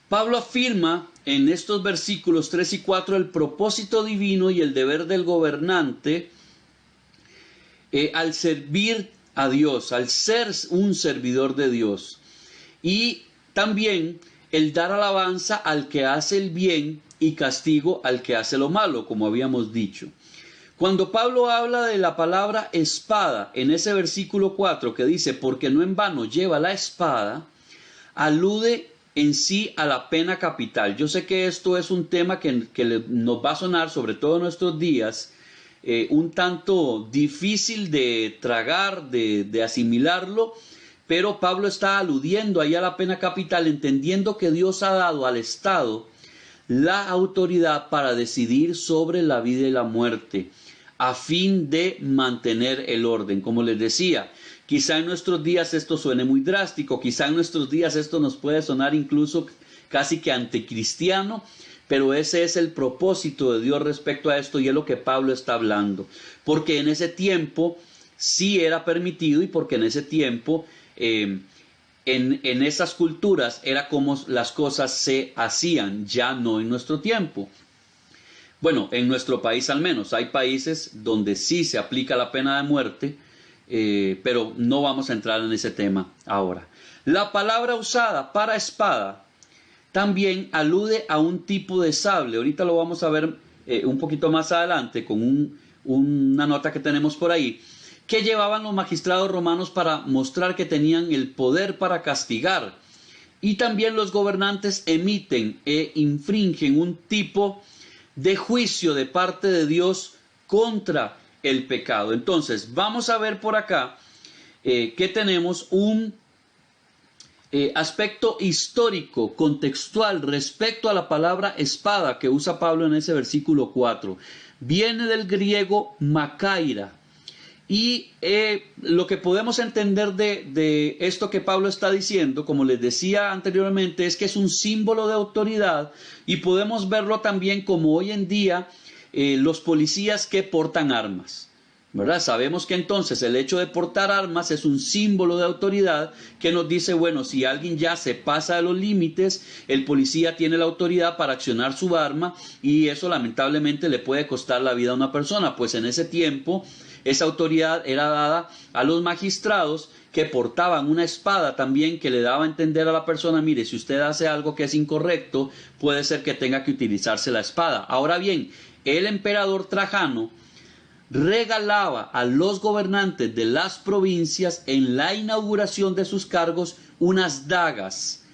Pablo afirma en estos versículos 3 y 4 el propósito divino y el deber del gobernante al servir a Dios, al ser un servidor de Dios. Y también el dar alabanza al que hace el bien y castigo al que hace lo malo, como habíamos dicho. Cuando Pablo habla de la palabra espada en ese versículo 4 que dice: porque no en vano lleva la espada, alude en sí a la pena capital. Yo sé que esto es un tema que nos va a sonar, sobre todo en nuestros días, un tanto difícil de tragar, de asimilarlo, pero Pablo está aludiendo ahí a la pena capital, entendiendo que Dios ha dado al Estado la autoridad para decidir sobre la vida y la muerte, a fin de mantener el orden. Como les decía, quizá en nuestros días esto suene muy drástico, quizá en nuestros días esto nos puede sonar incluso casi que anticristiano, pero ese es el propósito de Dios respecto a esto y es lo que Pablo está hablando. Porque en ese tiempo sí era permitido y porque en ese tiempo, en esas culturas era como las cosas se hacían, ya no en nuestro tiempo. Bueno, en nuestro país al menos. Hay países donde sí se aplica la pena de muerte, pero no vamos a entrar en ese tema ahora. La palabra usada para espada también alude a un tipo de sable. Ahorita lo vamos a ver un poquito más adelante con una nota que tenemos por ahí, que llevaban los magistrados romanos para mostrar que tenían el poder para castigar. Y también los gobernantes emiten e infringen un tipo de juicio de parte de Dios contra el pecado. Entonces, vamos a ver por acá que tenemos un aspecto histórico, contextual, respecto a la palabra espada que usa Pablo en ese versículo 4. Viene del griego makaira. Y lo que podemos entender de esto que Pablo está diciendo, como les decía anteriormente, es que es un símbolo de autoridad y podemos verlo también como hoy en día los policías que portan armas, ¿verdad? Sabemos que entonces el hecho de portar armas es un símbolo de autoridad que nos dice, bueno, si alguien ya se pasa de los límites, el policía tiene la autoridad para accionar su arma y eso lamentablemente le puede costar la vida a una persona, pues en ese tiempo esa autoridad era dada a los magistrados que portaban una espada también que le daba a entender a la persona, mire, si usted hace algo que es incorrecto, puede ser que tenga que utilizarse la espada. Ahora bien, el emperador Trajano regalaba a los gobernantes de las provincias en la inauguración de sus cargos unas dagas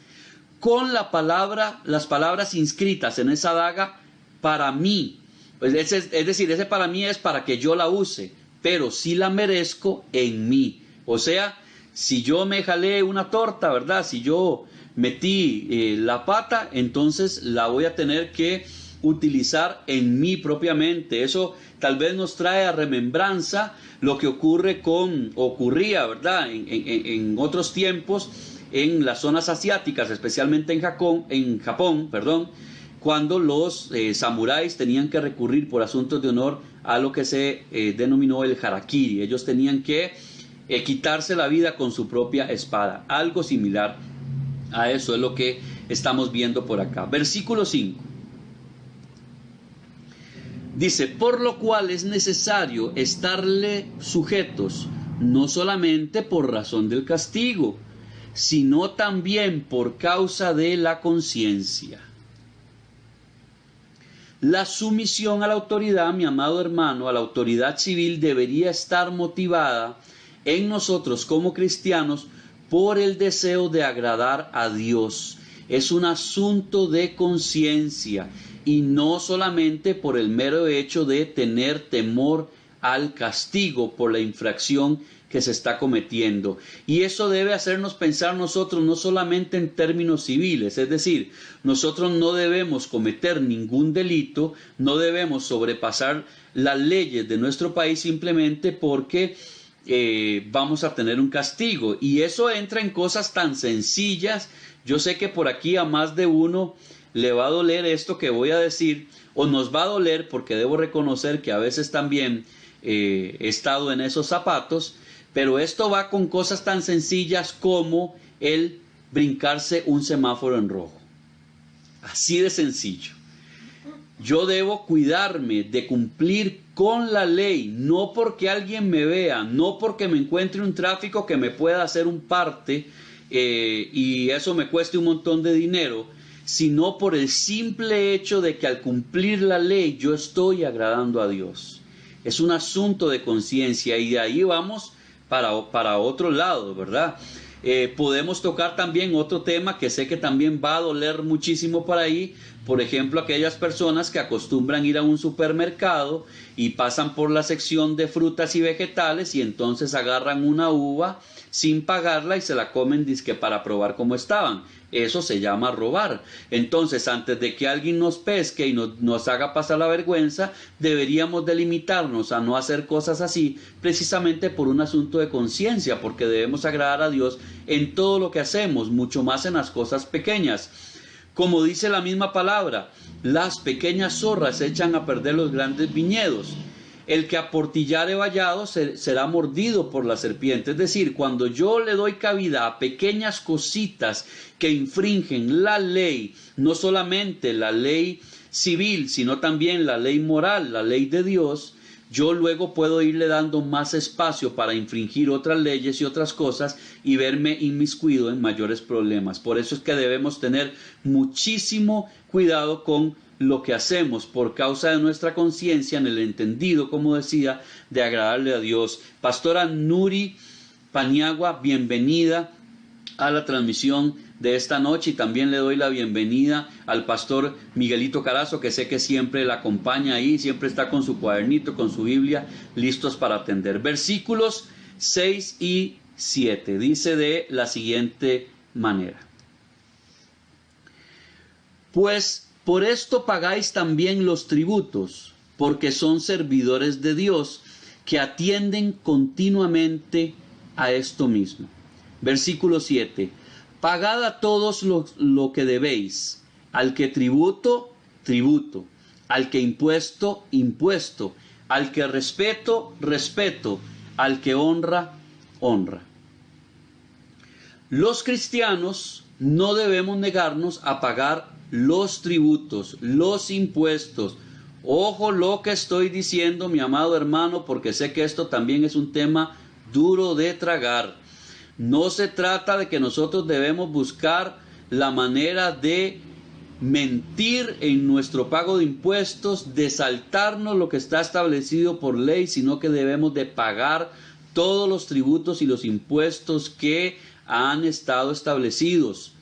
con las palabras inscritas en esa daga para mí. Es decir, ese para mí es para que yo la use, pero si la merezco en mí. O sea, si yo me jalé una torta, ¿verdad? Si yo metí la pata, entonces la voy a tener que utilizar en mí propiamente. Eso tal vez nos trae a remembranza lo que ocurría, ¿verdad? En otros tiempos en las zonas asiáticas, especialmente en Japón, cuando los samuráis tenían que recurrir por asuntos de honor a lo que se denominó el harakiri. Ellos tenían que quitarse la vida con su propia espada. Algo similar a eso es lo que estamos viendo por acá. Versículo 5. Dice, por lo cual es necesario estarle sujetos, no solamente por razón del castigo, sino también por causa de la conciencia. La sumisión a la autoridad, mi amado hermano, a la autoridad civil debería estar motivada en nosotros como cristianos por el deseo de agradar a Dios. Es un asunto de conciencia y no solamente por el mero hecho de tener temor al castigo por la infracción que se está cometiendo. Y eso debe hacernos pensar nosotros no solamente en términos civiles, es decir, nosotros no debemos cometer ningún delito, no debemos sobrepasar las leyes de nuestro país simplemente porque vamos a tener un castigo. Y eso entra en cosas tan sencillas. Yo sé que por aquí a más de uno le va a doler esto que voy a decir, o nos va a doler porque debo reconocer que a veces también he estado en esos zapatos, pero esto va con cosas tan sencillas como el brincarse un semáforo en rojo. Así de sencillo. Yo debo cuidarme de cumplir con la ley, no porque alguien me vea, no porque me encuentre un tráfico que me pueda hacer un parte y eso me cueste un montón de dinero, sino por el simple hecho de que al cumplir la ley yo estoy agradando a Dios. Es un asunto de conciencia y de ahí vamos para otro lado, ¿verdad? Podemos tocar también otro tema que sé que también va a doler muchísimo por ahí. Por ejemplo, aquellas personas que acostumbran ir a un supermercado y pasan por la sección de frutas y vegetales y entonces agarran una uva sin pagarla y se la comen dizque para probar cómo estaban. Eso se llama robar. Entonces, antes de que alguien nos pesque y nos haga pasar la vergüenza, deberíamos delimitarnos a no hacer cosas así, precisamente por un asunto de conciencia, porque debemos agradar a Dios en todo lo que hacemos, mucho más en las cosas pequeñas. Como dice la misma palabra, las pequeñas zorras echan a perder los grandes viñedos. El que aportillare vallado será mordido por la serpiente. Es decir, cuando yo le doy cabida a pequeñas cositas que infringen la ley, no solamente la ley civil, sino también la ley moral, la ley de Dios, yo luego puedo irle dando más espacio para infringir otras leyes y otras cosas y verme inmiscuido en mayores problemas. Por eso es que debemos tener muchísimo cuidado con lo que hacemos por causa de nuestra conciencia en el entendido, como decía, de agradarle a Dios. Pastora Nuri Paniagua, bienvenida a la transmisión de esta noche y también le doy la bienvenida al pastor Miguelito Carazo, que sé que siempre la acompaña ahí, siempre está con su cuadernito, con su Biblia, listos para atender. Versículos 6 y 7, dice de la siguiente manera: pues por esto pagáis también los tributos, porque son servidores de Dios que atienden continuamente a esto mismo. Versículo 7. Pagad a todos lo que debéis, al que tributo, tributo, Al que impuesto, impuesto. Al que respeto, respeto. Al que honra, honra. Los cristianos no debemos negarnos a pagar los tributos, los impuestos. Ojo lo que estoy diciendo, mi amado hermano, porque sé que esto también es un tema duro de tragar. No se trata de que nosotros debemos buscar la manera de mentir en nuestro pago de impuestos, de saltarnos lo que está establecido por ley, sino que debemos de pagar todos los tributos y los impuestos que han estado establecidos.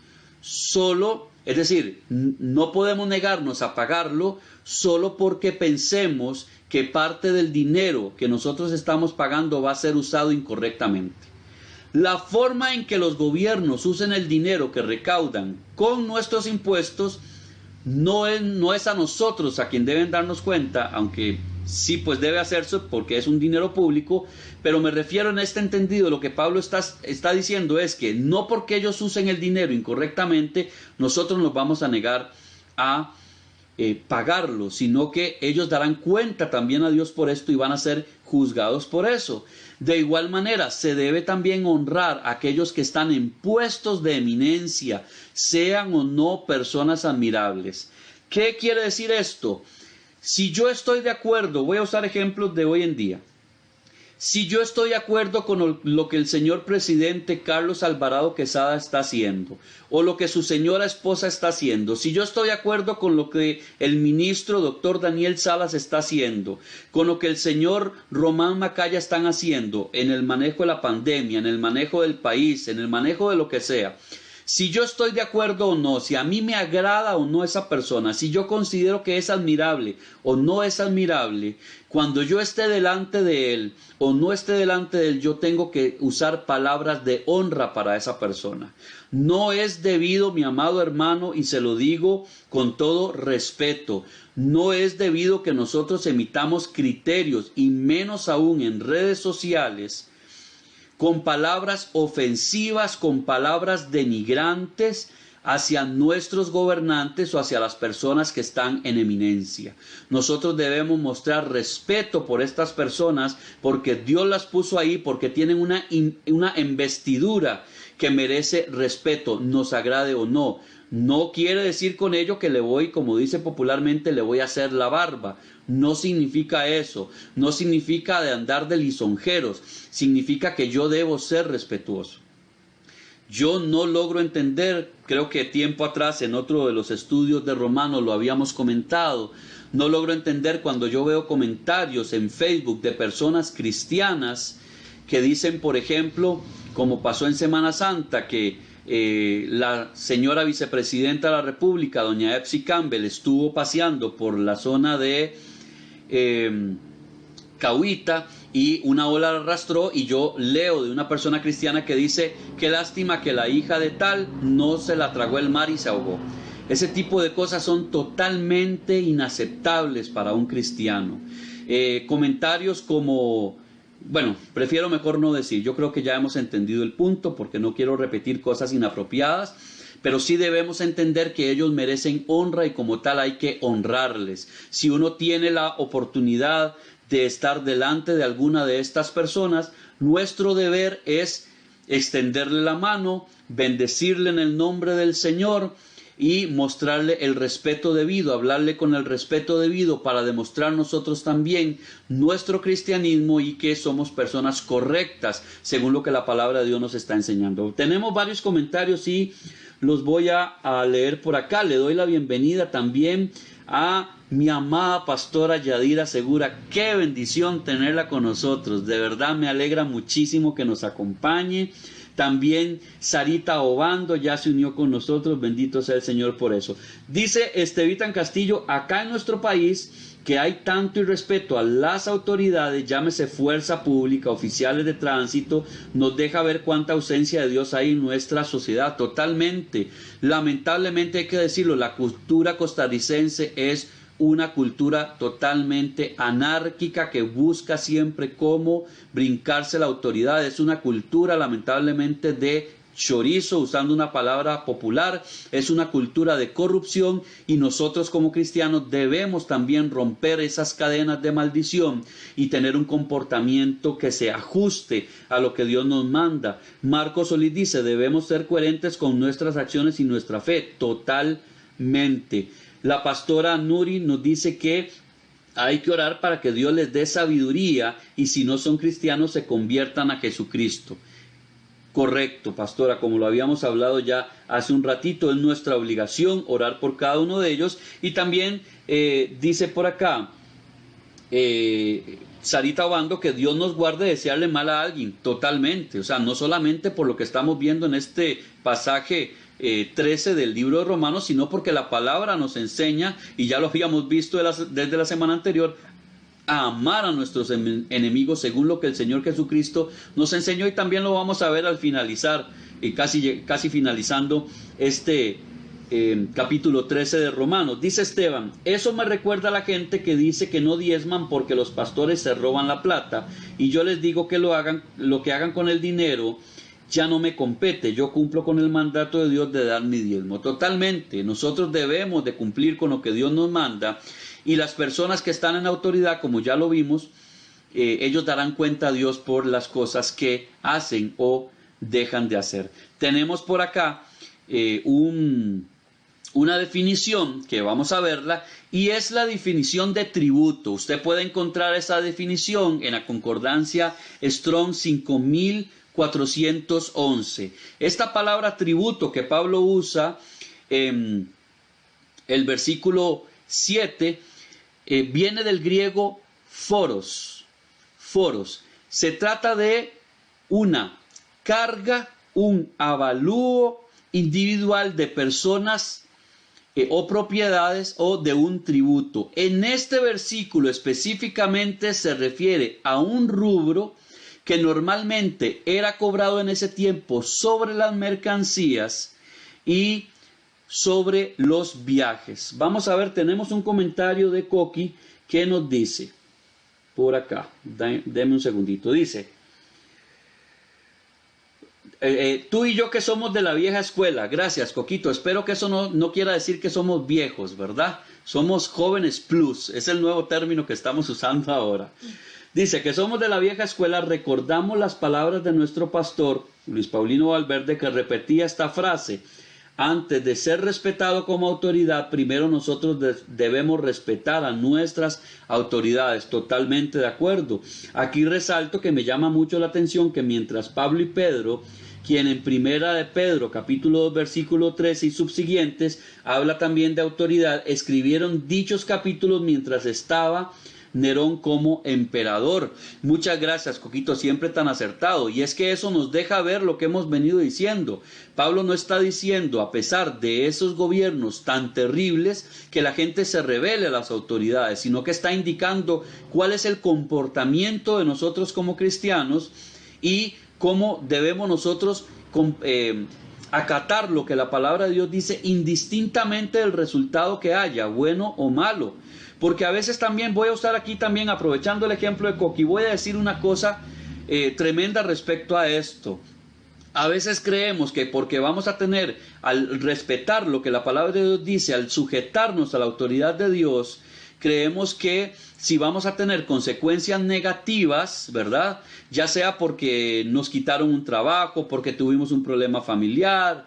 Es decir, no podemos negarnos a pagarlo solo porque pensemos que parte del dinero que nosotros estamos pagando va a ser usado incorrectamente. La forma en que los gobiernos usen el dinero que recaudan con nuestros impuestos no es a nosotros a quien deben darnos cuenta, aunque sí pues debe hacerse porque es un dinero público, pero me refiero en este entendido, lo que Pablo está diciendo es que no porque ellos usen el dinero incorrectamente, nosotros nos vamos a negar a pagarlo, sino que ellos darán cuenta también a Dios por esto y van a ser juzgados por eso. De igual manera, se debe también honrar a aquellos que están en puestos de eminencia, sean o no personas admirables. ¿Qué quiere decir esto? Si yo estoy de acuerdo, voy a usar ejemplos de hoy en día. Si yo estoy de acuerdo con lo que el señor presidente Carlos Alvarado Quesada está haciendo, o lo que su señora esposa está haciendo, si yo estoy de acuerdo con lo que el ministro doctor Daniel Salas está haciendo, con lo que el señor Román Macaya están haciendo en el manejo de la pandemia, en el manejo del país, en el manejo de lo que sea, si yo estoy de acuerdo o no, si a mí me agrada o no esa persona, si yo considero que es admirable o no es admirable, cuando yo esté delante de él o no esté delante de él, yo tengo que usar palabras de honra para esa persona. No es debido, mi amado hermano, y se lo digo con todo respeto, no es debido que nosotros emitamos criterios, y menos aún en redes sociales, con palabras ofensivas, con palabras denigrantes hacia nuestros gobernantes o hacia las personas que están en eminencia. Nosotros debemos mostrar respeto por estas personas porque Dios las puso ahí, porque tienen una investidura que merece respeto, nos agrade o no. No quiere decir con ello que le voy, como dice popularmente, le voy a hacer la barba. No significa eso. No significa de andar de lisonjeros. Significa que yo debo ser respetuoso. Yo no logro entender, creo que tiempo atrás en otro de los estudios de Romanos lo habíamos comentado, no logro entender cuando yo veo comentarios en Facebook de personas cristianas que dicen, por ejemplo, como pasó en Semana Santa, que la señora vicepresidenta de la República, doña Epsi Campbell, estuvo paseando por la zona de Cahuita y una ola la arrastró, y yo leo de una persona cristiana que dice, qué lástima que la hija de tal no se la tragó el mar y se ahogó. Ese tipo de cosas son totalmente inaceptables para un cristiano. Comentarios como, bueno, prefiero mejor no decir, yo creo que ya hemos entendido el punto porque no quiero repetir cosas inapropiadas, pero sí debemos entender que ellos merecen honra y como tal hay que honrarles. Si uno tiene la oportunidad de estar delante de alguna de estas personas, nuestro deber es extenderle la mano, bendecirle en el nombre del Señor y mostrarle el respeto debido, hablarle con el respeto debido para demostrar nosotros también nuestro cristianismo y que somos personas correctas según lo que la palabra de Dios nos está enseñando. Tenemos varios comentarios y los voy a leer por acá. Le doy la bienvenida también a mi amada pastora Yadira Segura. Qué bendición tenerla con nosotros. De verdad me alegra muchísimo que nos acompañe. También Sarita Obando ya se unió con nosotros. Bendito sea el Señor por eso. Dice Estevitan Castillo, acá en nuestro país que hay tanto irrespeto a las autoridades, llámese fuerza pública, oficiales de tránsito, nos deja ver cuánta ausencia de Dios hay en nuestra sociedad. Totalmente. Lamentablemente hay que decirlo, la cultura costarricense es una cultura totalmente anárquica que busca siempre cómo brincarse la autoridad. Es una cultura lamentablemente de chorizo, usando una palabra popular, es una cultura de corrupción, y nosotros como cristianos debemos también romper esas cadenas de maldición y tener un comportamiento que se ajuste a lo que Dios nos manda. Marcos Solís dice, debemos ser coherentes con nuestras acciones y nuestra fe, totalmente. La pastora Nuri nos dice que hay que orar para que Dios les dé sabiduría y si no son cristianos se conviertan a Jesucristo. Correcto, pastora, como lo habíamos hablado ya hace un ratito, es nuestra obligación orar por cada uno de ellos. Y también dice por acá Sarita Obando que Dios nos guarde de desearle mal a alguien, totalmente. O sea, no solamente por lo que estamos viendo en este pasaje 13 del libro de Romanos, sino porque la palabra nos enseña, y ya lo habíamos visto desde la semana anterior, a amar a nuestros enemigos según lo que el Señor Jesucristo nos enseñó, y también lo vamos a ver al finalizar, casi finalizando este capítulo 13 de Romanos. Dice Esteban, eso me recuerda a la gente que dice que no diezman porque los pastores se roban la plata, y yo les digo que lo que hagan con el dinero ya no me compete, yo cumplo con el mandato de Dios de dar mi diezmo. Totalmente, nosotros debemos de cumplir con lo que Dios nos manda, y las personas que están en autoridad, como ya lo vimos, ellos darán cuenta a Dios por las cosas que hacen o dejan de hacer. Tenemos por acá una definición que vamos a verla, y es la definición de tributo. Usted puede encontrar esa definición en la concordancia Strong 5411. Esta palabra tributo que Pablo usa en el versículo 7 viene del griego foros. Se trata de una carga, un avalúo individual de personas o propiedades, o de un tributo. En este versículo específicamente se refiere a un rubro que normalmente era cobrado en ese tiempo sobre las mercancías y sobre los viajes. Vamos a ver, tenemos un comentario de Coqui que nos dice, por acá, deme un segundito, dice, tú y yo que somos de la vieja escuela, gracias Coquito, espero que eso no quiera decir que somos viejos, ¿verdad? Somos jóvenes plus, es el nuevo término que estamos usando ahora. Dice que somos de la vieja escuela, recordamos las palabras de nuestro pastor, Luis Paulino Valverde, que repetía esta frase, antes de ser respetado como autoridad, primero nosotros debemos respetar a nuestras autoridades. Totalmente de acuerdo. Aquí resalto que me llama mucho la atención que mientras Pablo y Pedro, quien en primera de Pedro, capítulo 2, versículo 13 y subsiguientes, habla también de autoridad, escribieron dichos capítulos mientras estaba Nerón como emperador. Muchas gracias, Coquito, siempre tan acertado. Y es que eso nos deja ver lo que hemos venido diciendo. Pablo no está diciendo, a pesar de esos gobiernos tan terribles, que la gente se rebele a las autoridades, sino que está indicando cuál es el comportamiento de nosotros como cristianos y cómo debemos nosotros acatar lo que la palabra de Dios dice, indistintamente del resultado que haya, bueno o malo. Porque a veces también, voy a usar aquí también, aprovechando el ejemplo de Coqui, voy a decir una cosa tremenda respecto a esto. A veces creemos que porque vamos a tener, al respetar lo que la palabra de Dios dice, al sujetarnos a la autoridad de Dios, creemos que si vamos a tener consecuencias negativas, ¿verdad? Ya sea porque nos quitaron un trabajo, porque tuvimos un problema familiar,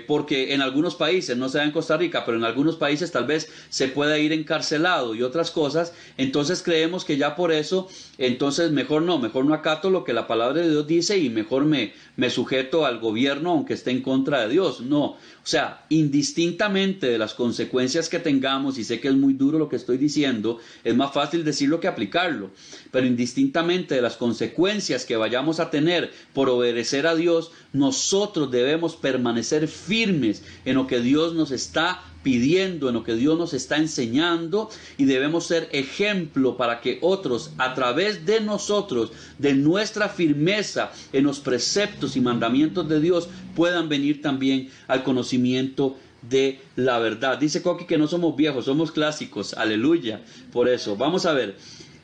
porque en algunos países, no sea en Costa Rica, pero en algunos países tal vez se pueda ir encarcelado y otras cosas, entonces creemos que ya por eso, entonces mejor no acato lo que la palabra de Dios dice y mejor me sujeto al gobierno aunque esté en contra de Dios. No, o sea, indistintamente de las consecuencias que tengamos, y sé que es muy duro lo que estoy diciendo, es más fácil decirlo que aplicarlo, pero indistintamente de las consecuencias que vayamos a tener por obedecer a Dios, nosotros debemos permanecer firmes en lo que Dios nos está pidiendo, en lo que Dios nos está enseñando, y debemos ser ejemplo para que otros, a través de nosotros, de nuestra firmeza en los preceptos y mandamientos de Dios, puedan venir también al conocimiento de la verdad. Dice Coqui que no somos viejos, somos clásicos, aleluya. Por eso, vamos a ver,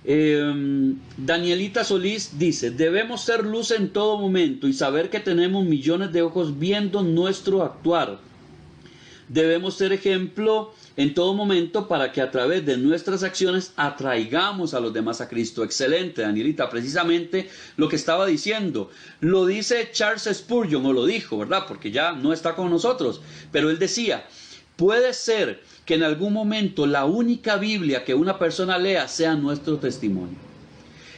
Danielita Solís dice: debemos ser luz en todo momento y saber que tenemos millones de ojos viendo nuestro actuar. Debemos ser ejemplo en todo momento para que a través de nuestras acciones atraigamos a los demás a Cristo. Excelente, Danielita, precisamente lo que estaba diciendo. Lo dice Charles Spurgeon, o lo dijo, ¿verdad? Porque ya no está con nosotros. Pero él decía: puede ser que en algún momento la única Biblia que una persona lea sea nuestro testimonio.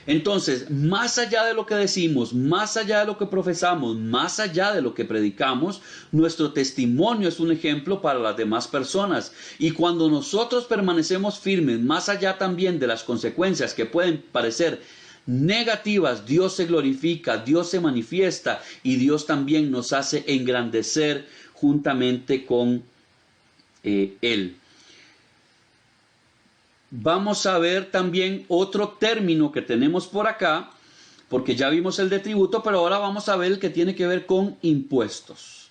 Entonces, más allá de lo que decimos, más allá de lo que profesamos, más allá de lo que predicamos, nuestro testimonio es un ejemplo para las demás personas. Y cuando nosotros permanecemos firmes, más allá también de las consecuencias que pueden parecer negativas, Dios se glorifica, Dios se manifiesta y Dios también nos hace engrandecer juntamente con Él. Vamos a ver también otro término que tenemos por acá, porque ya vimos el de tributo, pero ahora vamos a ver el que tiene que ver con impuestos.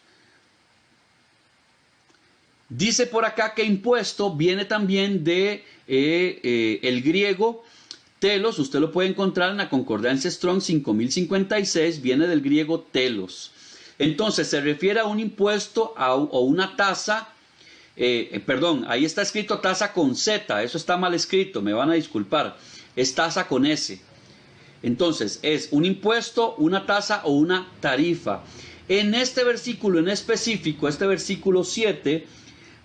Dice por acá que impuesto viene también de el griego telos. Usted lo puede encontrar en la Concordancia Strong 5056, viene del griego telos. Entonces se refiere a un impuesto o una tasa. Perdón, ahí está escrito tasa con Z, eso está mal escrito, me van a disculpar, es tasa con S. Entonces, es un impuesto, una tasa o una tarifa. En este versículo en específico, este versículo 7,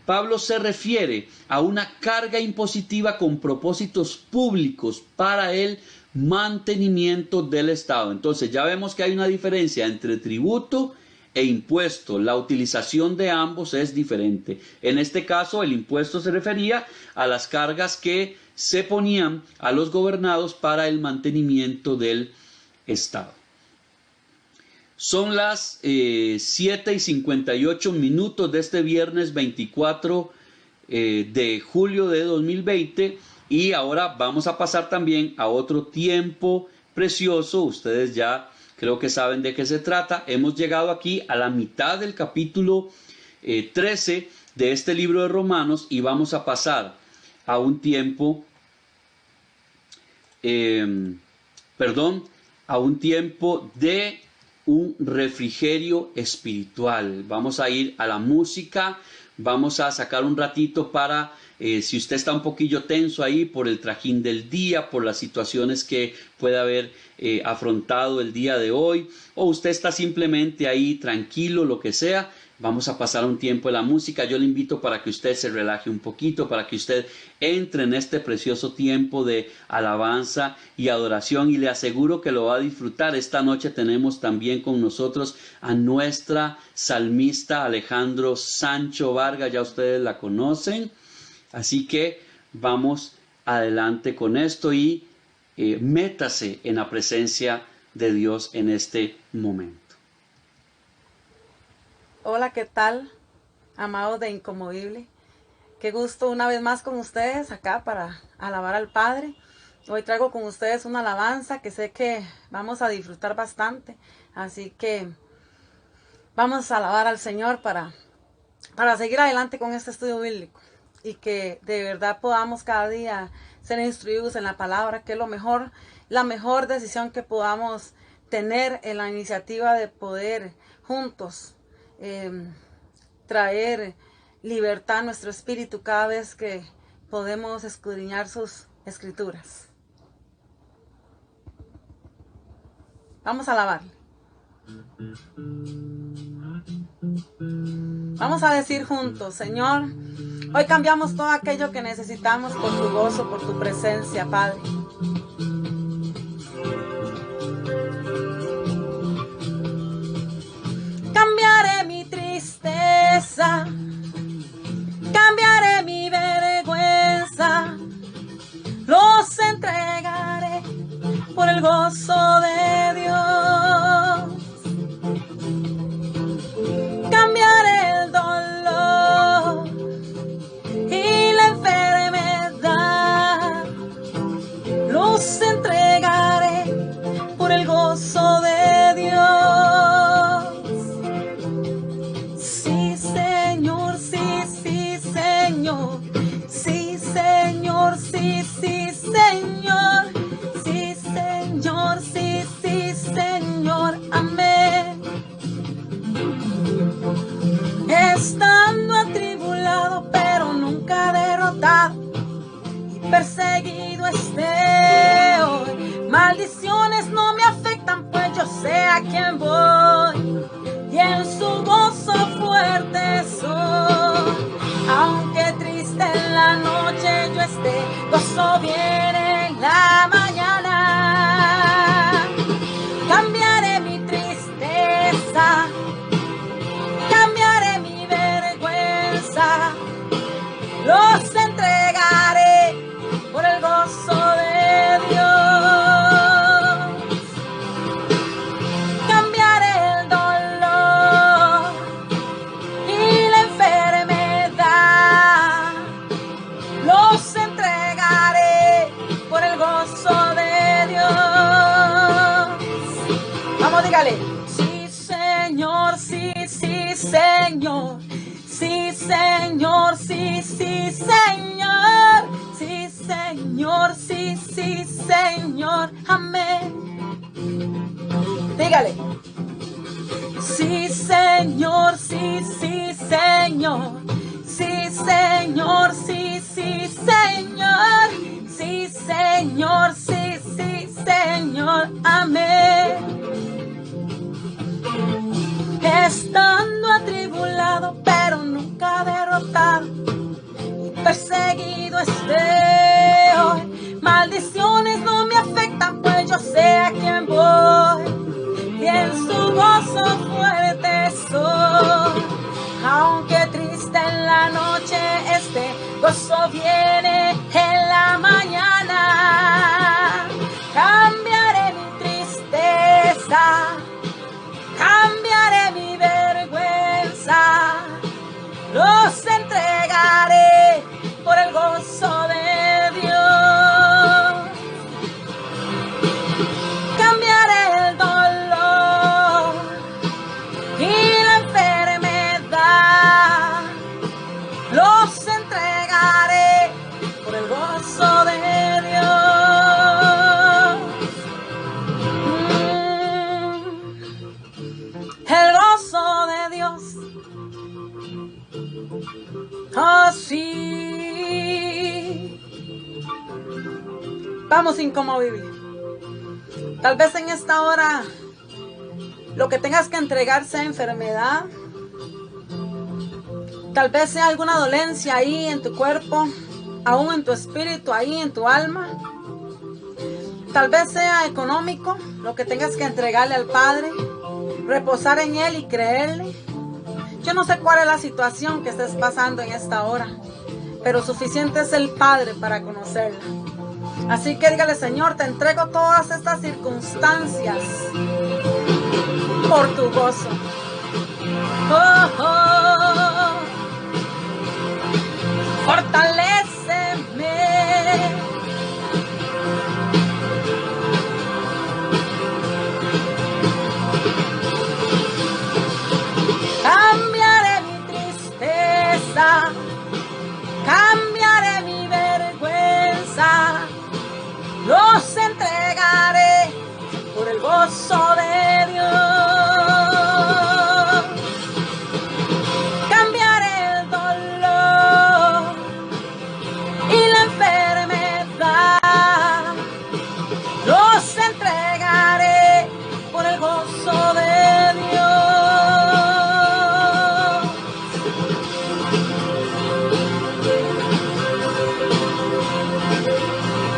Pablo se refiere a una carga impositiva con propósitos públicos para el mantenimiento del Estado. Entonces, ya vemos que hay una diferencia entre tributo e impuesto. La utilización de ambos es diferente. En este caso, el impuesto se refería a las cargas que se ponían a los gobernados para el mantenimiento del Estado. Son las 7:58 de este viernes 24 de julio de 2020, y ahora vamos a pasar también a otro tiempo precioso. Ustedes ya creo que saben de qué se trata. Hemos llegado aquí a la mitad del capítulo 13 de este libro de Romanos y vamos a pasar a un tiempo, a un tiempo de un refrigerio espiritual. Vamos a ir a la música, vamos a sacar un ratito para, si usted está un poquillo tenso ahí por el trajín del día, por las situaciones que puede haber afrontado el día de hoy, o usted está simplemente ahí tranquilo, lo que sea, vamos a pasar un tiempo en la música. Yo le invito para que usted se relaje un poquito, para que usted entre en este precioso tiempo de alabanza y adoración, y le aseguro que lo va a disfrutar. Esta noche tenemos también con nosotros a nuestra salmista Alejandro Sancho Vargas, ya ustedes la conocen, así que vamos adelante con esto y métase en la presencia de Dios en este momento. Hola, ¿qué tal, amados de Inconmovible? Qué gusto una vez más con ustedes acá para alabar al Padre. Hoy traigo con ustedes una alabanza que sé que vamos a disfrutar bastante. Así que vamos a alabar al Señor para seguir adelante con este estudio bíblico. Y que de verdad podamos cada día ser instruidos en la palabra, que es la mejor decisión que podamos tener en la iniciativa de poder juntos traer libertad a nuestro espíritu cada vez que podemos escudriñar sus escrituras. Vamos a alabarle. Vamos a decir juntos: Señor, hoy cambiamos todo aquello que necesitamos por tu gozo, por tu presencia, Padre. Cambiaré mi tristeza, cambiaré mi vergüenza, los entregaré por el gozo de Dios. Cambiaré el dolor y la enfermedad, los entregaré por el gozo de Dios. Sí, Señor, sí, sí, Señor. Sí, Señor, sí, sí, Señor. Maldiciones no me afectan, pues yo sé a quién voy, y en su gozo fuerte soy. Aunque triste en la noche yo esté, gozo viene en la mañana. Cambiaré mi tristeza, cambiaré mi vergüenza, los entregaré por el gozo de Dios. Cambiaré el dolor y la enfermedad, los entregaré por el gozo de Dios. Vamos, dígale. Sí, Señor, sí, sí, Señor. Sí, Señor, sí, sí, Señor. Sí, Señor, sí, sí, Señor. Amén. Dígale. Sí, Señor, sí, sí, Señor. Sí, Señor, sí, sí, Señor. Sí, Señor, sí, sí, Señor. Amén. Estando atribulado, pero nunca derrotado, perseguido esté hoy. Maldiciones no me afectan, pues yo sé a quién voy, y en su gozo fuerte soy. Aunque triste en la noche esté, gozo viene en la mañana. Cambiaré mi tristeza, cambiaré mi vergüenza, los entregaré por el gozo de Dios. Cambiaré el dolor y la enfermedad, los entregaré por el gozo de Dios. El gozo de Dios. Oh, sí. Vamos, inconmovible. Tal vez en esta hora lo que tengas que entregar sea enfermedad. Tal vez sea alguna dolencia ahí en tu cuerpo, aún en tu espíritu, ahí en tu alma. Tal vez sea económico lo que tengas que entregarle al Padre, reposar en Él y creerle. Yo no sé cuál es la situación que estés pasando en esta hora, pero suficiente es el Padre para conocerla. Así que dígale: Señor, te entrego todas estas circunstancias por tu gozo. Oh, oh. Fortaléceme. Cambiaré mi tristeza, cambiaré mi vergüenza, los entregaré por el gozo de Dios. Cambiaré el dolor y la enfermedad, los entregaré por el gozo de Dios.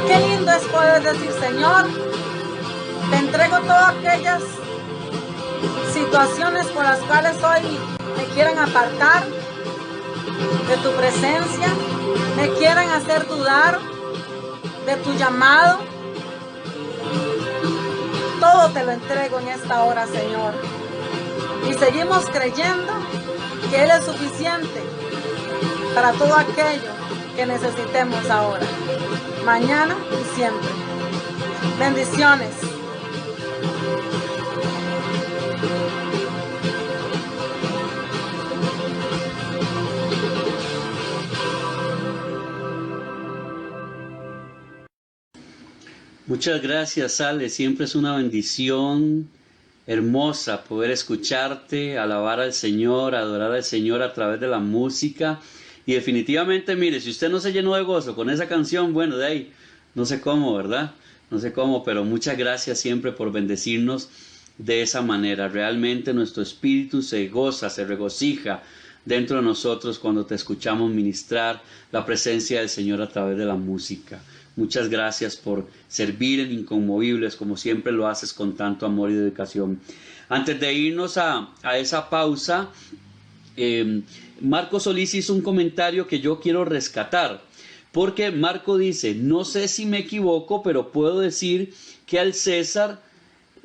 Qué lindo es poder decir: Señor, te entrego todas aquellas situaciones por las cuales hoy me quieran apartar de tu presencia, me quieran hacer dudar de tu llamado. Todo te lo entrego en esta hora, Señor. Y seguimos creyendo que Él es suficiente para todo aquello que necesitemos ahora, mañana y siempre. Bendiciones. Muchas gracias, Ale. Siempre es una bendición hermosa poder escucharte, alabar al Señor, adorar al Señor a través de la música. Y definitivamente, mire, si usted no se llenó de gozo con esa canción, bueno, de ahí No sé cómo, ¿verdad? No sé cómo, pero muchas gracias siempre por bendecirnos de esa manera. Realmente nuestro espíritu se goza, se regocija dentro de nosotros cuando te escuchamos ministrar la presencia del Señor a través de la música. Muchas gracias por servir en Inconmovibles, como siempre lo haces con tanto amor y dedicación. Antes de irnos a esa pausa, Marco Solís hizo un comentario que yo quiero rescatar, porque Marco dice: no sé si me equivoco, pero puedo decir que al César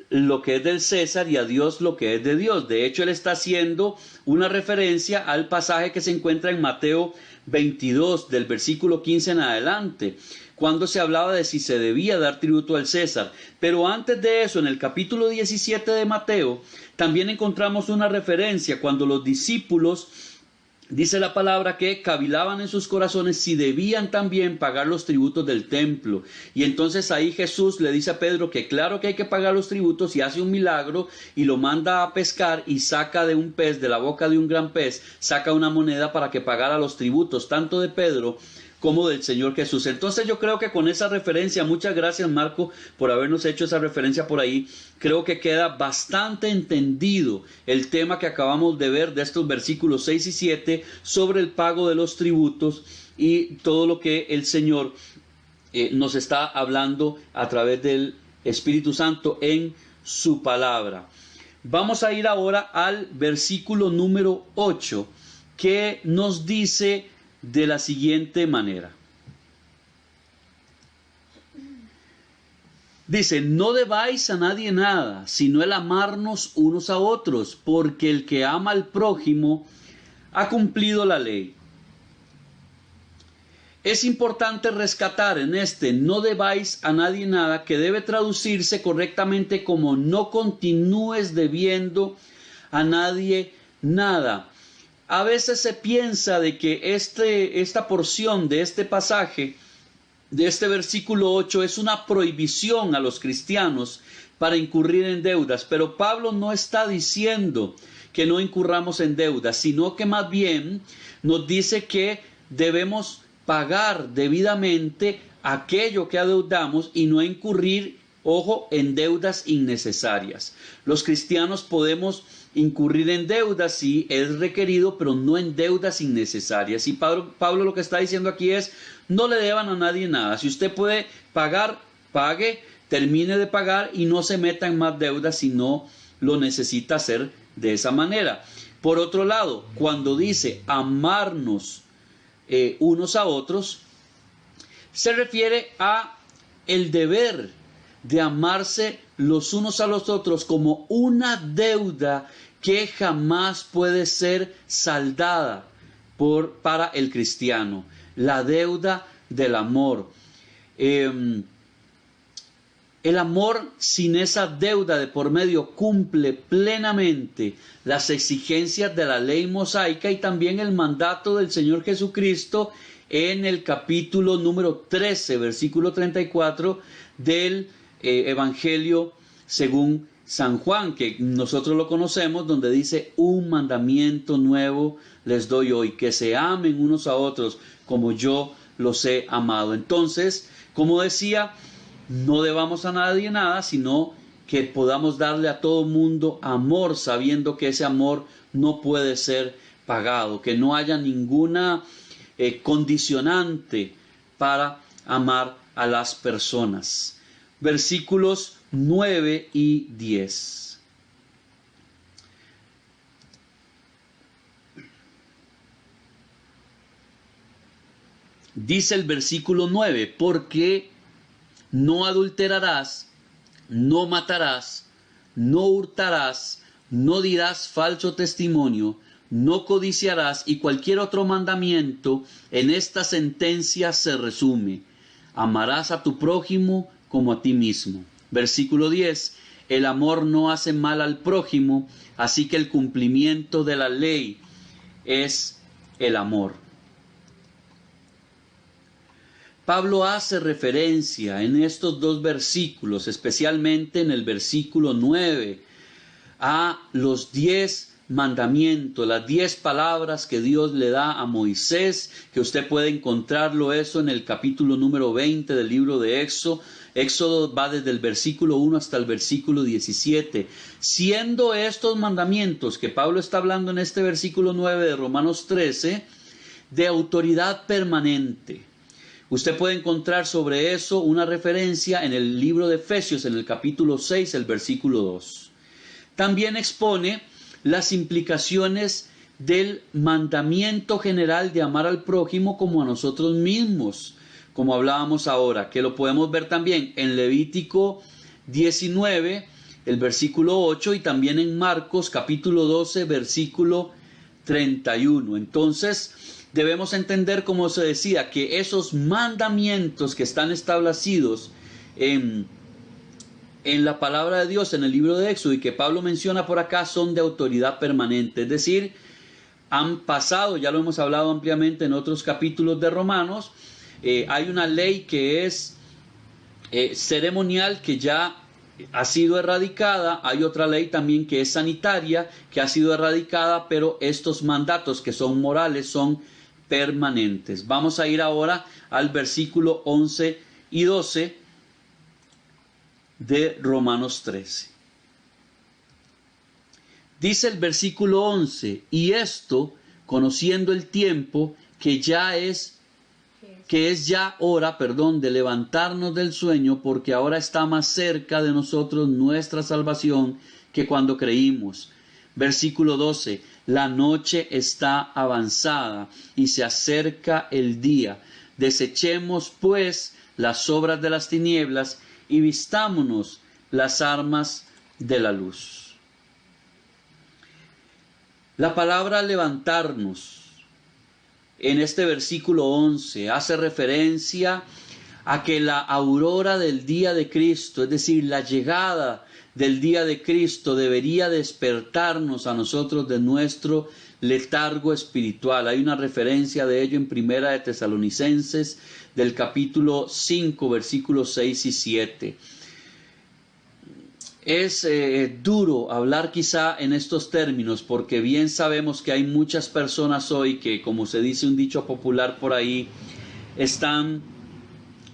lo que es del César y a Dios lo que es de Dios. De hecho, él está haciendo una referencia al pasaje que se encuentra en Mateo 22, del versículo 15 en adelante, cuando se hablaba de si se debía dar tributo al César. Pero antes de eso, en el capítulo 17 de Mateo, también encontramos una referencia cuando los discípulos, dice la palabra, que cavilaban en sus corazones si debían también pagar los tributos del templo. Y entonces ahí Jesús le dice a Pedro que claro que hay que pagar los tributos, y hace un milagro y lo manda a pescar y saca de un pez, de la boca de un gran pez, saca una moneda para que pagara los tributos, tanto de Pedro como del Señor Jesús. Entonces yo creo que con esa referencia, muchas gracias Marco por habernos hecho esa referencia por ahí, creo que queda bastante entendido el tema que acabamos de ver de estos versículos 6 y 7 sobre el pago de los tributos y todo lo que el Señor nos está hablando a través del Espíritu Santo en su palabra. Vamos a ir ahora al versículo número 8, que nos dice de la siguiente manera. Dice: no debáis a nadie nada, sino el amarnos unos a otros, porque el que ama al prójimo ha cumplido la ley. Es importante rescatar en este no debáis a nadie nada, que debe traducirse correctamente como no continúes debiendo a nadie nada. A veces se piensa de que esta porción de este pasaje, de este versículo 8, es una prohibición a los cristianos para incurrir en deudas, pero Pablo no está diciendo que no incurramos en deudas, sino que más bien nos dice que debemos pagar debidamente aquello que adeudamos y no incurrir, ojo, en deudas innecesarias. Los cristianos podemos incurrir en deudas si es requerido, pero no en deudas innecesarias. Y Pablo lo que está diciendo aquí es: no le deban a nadie nada. Si usted puede pagar, pague, termine de pagar y no se meta en más deudas si no lo necesita hacer de esa manera. Por otro lado, cuando dice amarnos unos a otros, se refiere a el deber de amarse los unos a los otros como una deuda que jamás puede ser saldada para el cristiano. La deuda del amor. El amor sin esa deuda de por medio cumple plenamente las exigencias de la ley mosaica y también el mandato del Señor Jesucristo en el capítulo número 13, versículo 34 del Evangelio según San Juan, que nosotros lo conocemos, donde dice: un mandamiento nuevo les doy hoy, que se amen unos a otros como yo los he amado. Entonces, como decía, no debamos a nadie nada, sino que podamos darle a todo mundo amor, sabiendo que ese amor no puede ser pagado, que no haya ninguna condicionante para amar a las personas. Versículos 9 y 10. Dice el versículo 9: porque no adulterarás, no matarás, no hurtarás, no dirás falso testimonio, no codiciarás, y cualquier otro mandamiento en esta sentencia se resume: amarás a tu prójimo como a ti mismo. Versículo 10: el amor no hace mal al prójimo, así que el cumplimiento de la ley es el amor. Pablo hace referencia en estos dos versículos, especialmente en el versículo 9, a los 10 mandamientos, las 10 palabras que Dios le da a Moisés, que usted puede encontrarlo eso en el capítulo número 20 del libro de Éxodo. Éxodo va desde el versículo 1 hasta el versículo 17. Siendo estos mandamientos que Pablo está hablando en este versículo 9 de Romanos 13, de autoridad permanente. Usted puede encontrar sobre eso una referencia en el libro de Efesios, en el capítulo 6, el versículo 2. También expone las implicaciones del mandamiento general de amar al prójimo como a nosotros mismos, como hablábamos ahora, que lo podemos ver también en Levítico 19, el versículo 8, y también en Marcos capítulo 12, versículo 31. Entonces, debemos entender, como se decía, que esos mandamientos que están establecidos en la palabra de Dios, en el libro de Éxodo, y que Pablo menciona por acá, son de autoridad permanente. Es decir, han pasado, ya lo hemos hablado ampliamente en otros capítulos de Romanos, hay una ley que es ceremonial, que ya ha sido erradicada. Hay otra ley también que es sanitaria, que ha sido erradicada, pero estos mandatos que son morales son permanentes. Vamos a ir ahora al versículo 11 y 12 de Romanos 13. Dice el versículo 11: y esto, conociendo el tiempo, que es ya hora, de levantarnos del sueño, porque ahora está más cerca de nosotros nuestra salvación que cuando creímos. Versículo 12: la noche está avanzada y se acerca el día. Desechemos pues las obras de las tinieblas y vistámonos las armas de la luz. La palabra levantarnos en este versículo 11 hace referencia a que la aurora del día de Cristo, es decir, la llegada del día de Cristo, debería despertarnos a nosotros de nuestro letargo espiritual. Hay una referencia de ello en Primera de Tesalonicenses, del capítulo 5, versículos 6 y 7. Es duro hablar quizá en estos términos, porque bien sabemos que hay muchas personas hoy que, como se dice un dicho popular por ahí, están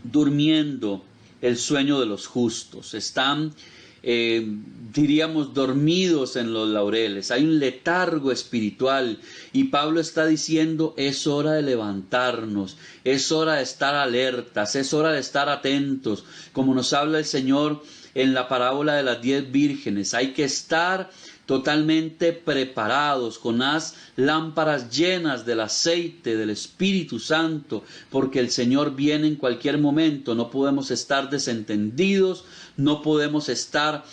durmiendo el sueño de los justos, están diríamos dormidos en los laureles. Hay un letargo espiritual, y Pablo está diciendo: es hora de levantarnos, es hora de estar alertas, es hora de estar atentos, como nos habla el Señor en la parábola de las 10 vírgenes. Hay que estar totalmente preparados, con las lámparas llenas del aceite del Espíritu Santo, porque el Señor viene en cualquier momento. No podemos estar desentendidos, no podemos estar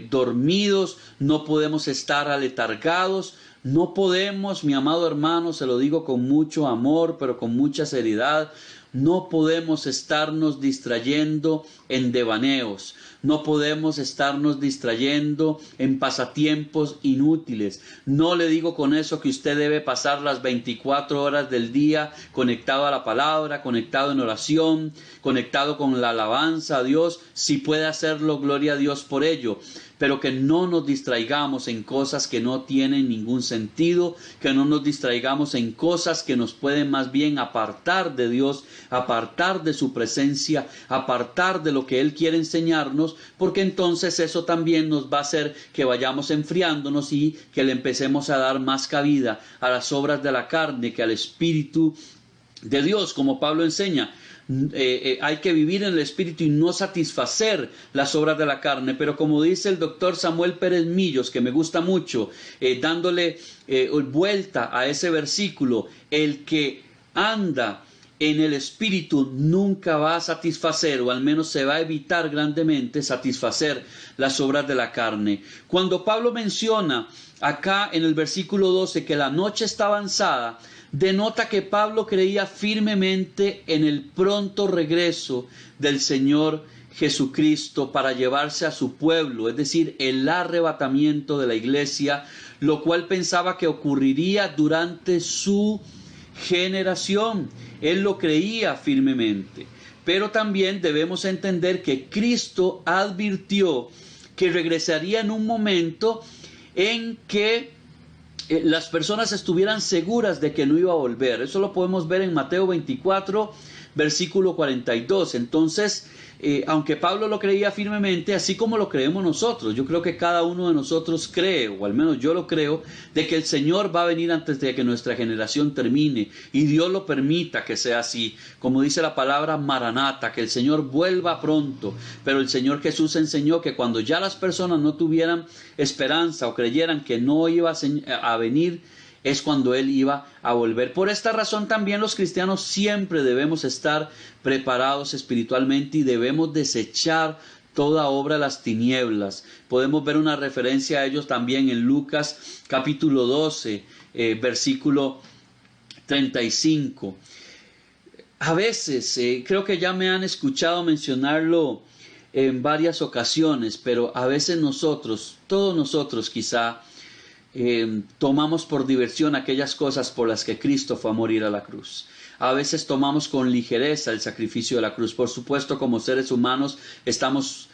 dormidos, no podemos estar aletargados, no podemos, mi amado hermano, se lo digo con mucho amor, pero con mucha seriedad, no podemos estarnos distrayendo en devaneos. No podemos estarnos distrayendo en pasatiempos inútiles. No le digo con eso que usted debe pasar las 24 horas del día conectado a la palabra, conectado en oración, conectado con la alabanza a Dios. Si puede hacerlo, gloria a Dios por ello. Pero que no nos distraigamos en cosas que no tienen ningún sentido, que no nos distraigamos en cosas que nos pueden más bien apartar de Dios, apartar de su presencia, apartar de lo que Él quiere enseñarnos, porque entonces eso también nos va a hacer que vayamos enfriándonos y que le empecemos a dar más cabida a las obras de la carne que al Espíritu de Dios, como Pablo enseña. Hay que vivir en el Espíritu y no satisfacer las obras de la carne. Pero como dice el doctor Samuel Pérez Millos, que me gusta mucho, dándole vuelta a ese versículo: el que anda en el Espíritu nunca va a satisfacer, o al menos se va a evitar grandemente satisfacer las obras de la carne. Cuando Pablo menciona acá en el versículo 12 que la noche está avanzada, denota que Pablo creía firmemente en el pronto regreso del Señor Jesucristo para llevarse a su pueblo, es decir, el arrebatamiento de la iglesia, lo cual pensaba que ocurriría durante su generación. Él lo creía firmemente. Pero también debemos entender que Cristo advirtió que regresaría en un momento en que las personas estuvieran seguras de que no iba a volver. Eso lo podemos ver en Mateo 24, versículo 42. Entonces, aunque Pablo lo creía firmemente, así como lo creemos nosotros, yo creo que cada uno de nosotros cree, o al menos yo lo creo, de que el Señor va a venir antes de que nuestra generación termine, y Dios lo permita que sea así, como dice la palabra Maranata, que el Señor vuelva pronto. Pero el Señor Jesús enseñó que cuando ya las personas no tuvieran esperanza o creyeran que no iba a venir, es cuando Él iba a volver. Por esta razón también los cristianos siempre debemos estar preparados espiritualmente y debemos desechar toda obra de las tinieblas. Podemos ver una referencia a ellos también en Lucas capítulo 12, versículo 35. A veces, creo que ya me han escuchado mencionarlo en varias ocasiones, pero a veces nosotros, todos nosotros quizá, tomamos por diversión aquellas cosas por las que Cristo fue a morir a la cruz. A veces tomamos con ligereza el sacrificio de la cruz. Por supuesto, como seres humanos estamos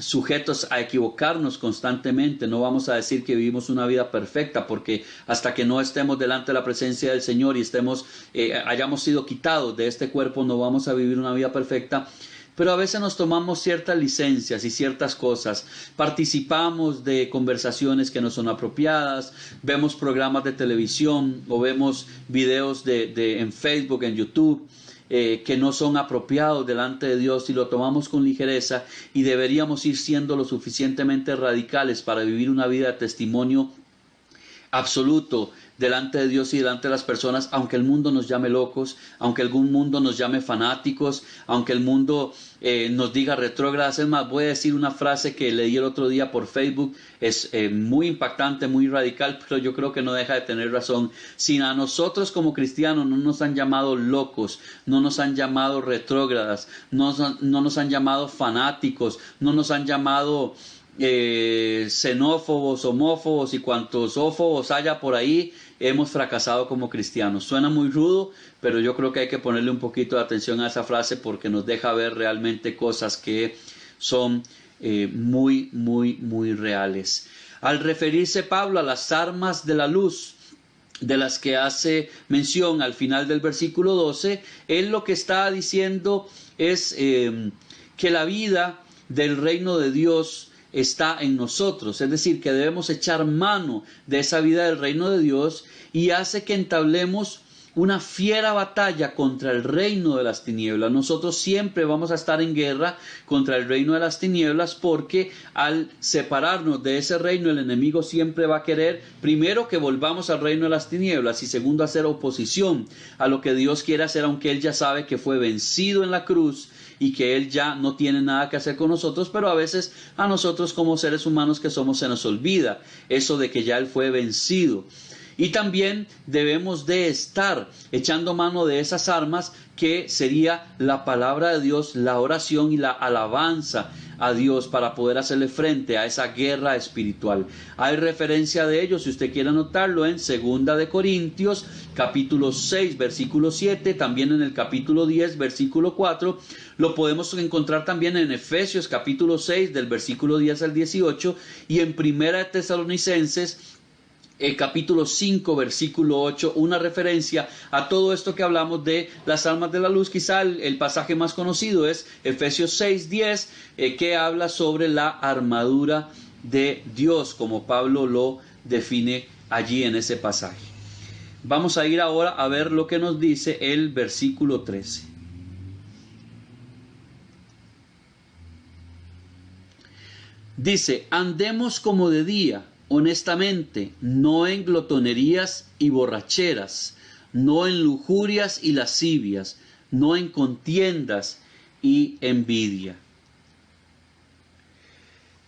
sujetos a equivocarnos constantemente. No vamos a decir que vivimos una vida perfecta, porque hasta que no estemos delante de la presencia del Señor y hayamos sido quitados de este cuerpo, no vamos a vivir una vida perfecta. Pero a veces nos tomamos ciertas licencias y ciertas cosas, participamos de conversaciones que no son apropiadas, vemos programas de televisión o vemos videos en Facebook, en YouTube, que no son apropiados delante de Dios, y lo tomamos con ligereza, y deberíamos ir siendo lo suficientemente radicales para vivir una vida de testimonio absoluto delante de Dios y delante de las personas, aunque el mundo nos llame locos, aunque algún mundo nos llame fanáticos, aunque el mundo nos diga retrógradas. Es más, voy a decir una frase que leí el otro día por Facebook, es muy impactante, muy radical, pero yo creo que no deja de tener razón. Si a nosotros como cristianos no nos han llamado locos, no nos han llamado retrógradas, no nos han llamado fanáticos, no nos han llamado xenófobos, homófobos y cuantos ófobos haya por ahí, hemos fracasado como cristianos. Suena muy rudo, pero yo creo que hay que ponerle un poquito de atención a esa frase, porque nos deja ver realmente cosas que son muy, muy, muy reales. Al referirse Pablo a las armas de la luz, de las que hace mención al final del versículo 12, él lo que está diciendo es que la vida del reino de Dios está en nosotros, es decir, que debemos echar mano de esa vida del reino de Dios, y hace que entablemos una fiera batalla contra el reino de las tinieblas. Nosotros siempre vamos a estar en guerra contra el reino de las tinieblas, porque al separarnos de ese reino, el enemigo siempre va a querer, primero, que volvamos al reino de las tinieblas, y segundo, hacer oposición a lo que Dios quiere hacer, aunque Él ya sabe que fue vencido en la cruz y que Él ya no tiene nada que hacer con nosotros. Pero a veces a nosotros, como seres humanos que somos, se nos olvida eso de que ya Él fue vencido. Y también debemos de estar echando mano de esas armas, que sería la palabra de Dios, la oración y la alabanza a Dios, para poder hacerle frente a esa guerra espiritual. Hay referencia de ello, si usted quiere anotarlo, en 2 de Corintios, capítulo 6, versículo 7, también en el capítulo 10, versículo 4, lo podemos encontrar también en Efesios, capítulo 6, del versículo 10 al 18, y en 1 de Tesalonicenses, capítulo 5, versículo 8, una referencia a todo esto que hablamos de las armas de la luz. Quizá el pasaje más conocido es Efesios 6, 10, que habla sobre la armadura de Dios, como Pablo lo define allí en ese pasaje. Vamos a ir ahora a ver lo que nos dice el versículo 13. Dice: andemos como de día, honestamente, no en glotonerías y borracheras, no en lujurias y lascivias, no en contiendas y envidia.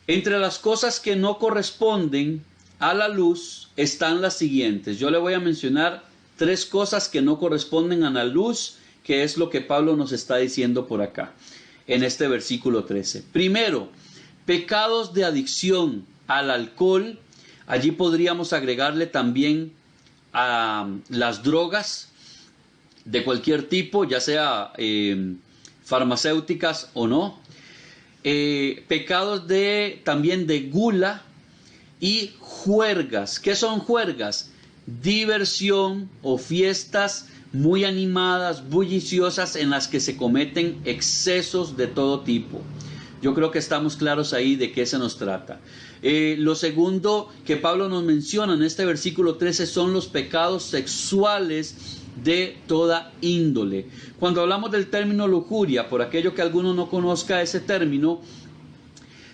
Entre las cosas que no corresponden a la luz están las siguientes. Yo le voy a mencionar 3 cosas que no corresponden a la luz, que es lo que Pablo nos está diciendo por acá, en este versículo 13. Primero, pecados de adicción al alcohol. Allí podríamos agregarle también a las drogas de cualquier tipo, ya sea farmacéuticas o no. Pecados también de gula, y juergas. ¿Qué son juergas? Diversión o fiestas muy animadas, bulliciosas, en las que se cometen excesos de todo tipo. Yo creo que estamos claros ahí de qué se nos trata. Lo segundo que Pablo nos menciona en este versículo 13 son los pecados sexuales de toda índole. Cuando hablamos del término lujuria, por aquello que alguno no conozca ese término,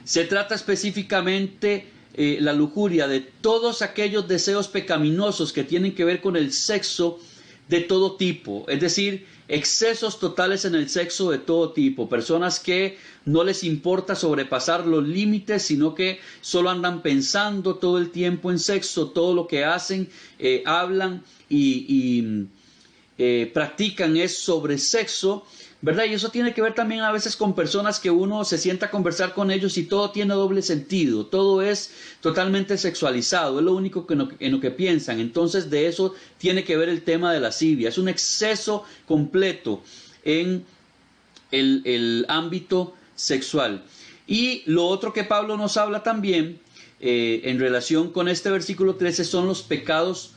se trata específicamente la lujuria de todos aquellos deseos pecaminosos que tienen que ver con el sexo de todo tipo, es decir, excesos totales en el sexo de todo tipo, personas que no les importa sobrepasar los límites, sino que solo andan pensando todo el tiempo en sexo, todo lo que hacen, hablan y practican es sobre sexo, ¿verdad? Y eso tiene que ver también a veces con personas que uno se sienta a conversar con ellos y todo tiene doble sentido, todo es totalmente sexualizado, es lo único en lo que piensan. Entonces de eso tiene que ver el tema de lascivia, es un exceso completo en el ámbito sexual. Y lo otro que Pablo nos habla también en relación con este versículo 13 son los pecados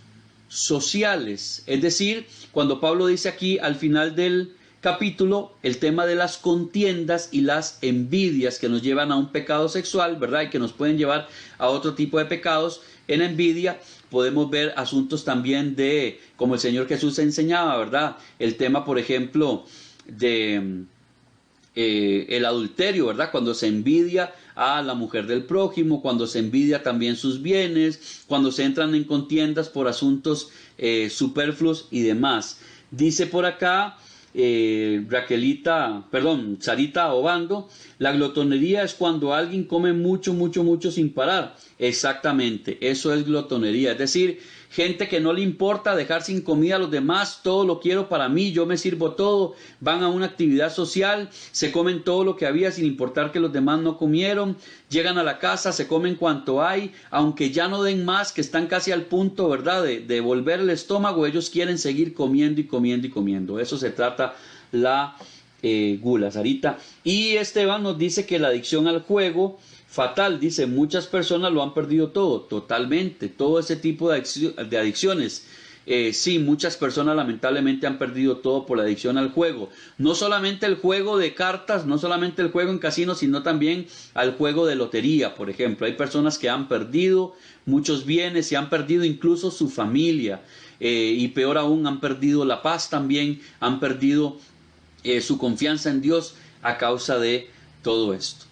sociales, es decir, cuando Pablo dice aquí al final del capítulo el tema de las contiendas y las envidias que nos llevan a un pecado sexual, ¿verdad? Y que nos pueden llevar a otro tipo de pecados. En envidia podemos ver asuntos también de, como el Señor Jesús enseñaba, ¿verdad? El tema, por ejemplo, de el adulterio, ¿verdad? Cuando se envidia a la mujer del prójimo, cuando se envidia también sus bienes, cuando se entran en contiendas por asuntos superfluos y demás. Dice por acá Sarita Obando, la glotonería es cuando alguien come mucho sin parar. Exactamente, eso es glotonería, es decir, gente que no le importa dejar sin comida a los demás, todo lo quiero para mí, yo me sirvo todo, van a una actividad social, se comen todo lo que había sin importar que los demás no comieron, llegan a la casa, se comen cuanto hay, aunque ya no den más, que están casi al punto, ¿verdad?, de volver el estómago, ellos quieren seguir comiendo y comiendo y comiendo. Eso se trata la gula, Sarita. Y Esteban nos dice que la adicción al juego, fatal, dice, muchas personas lo han perdido todo, totalmente, todo ese tipo de adicciones. Sí, muchas personas lamentablemente han perdido todo por la adicción al juego. No solamente el juego de cartas, no solamente el juego en casinos, sino también al juego de lotería, por ejemplo. Hay personas que han perdido muchos bienes y han perdido incluso su familia. Y peor aún, han perdido la paz también, han perdido su confianza en Dios a causa de todo esto.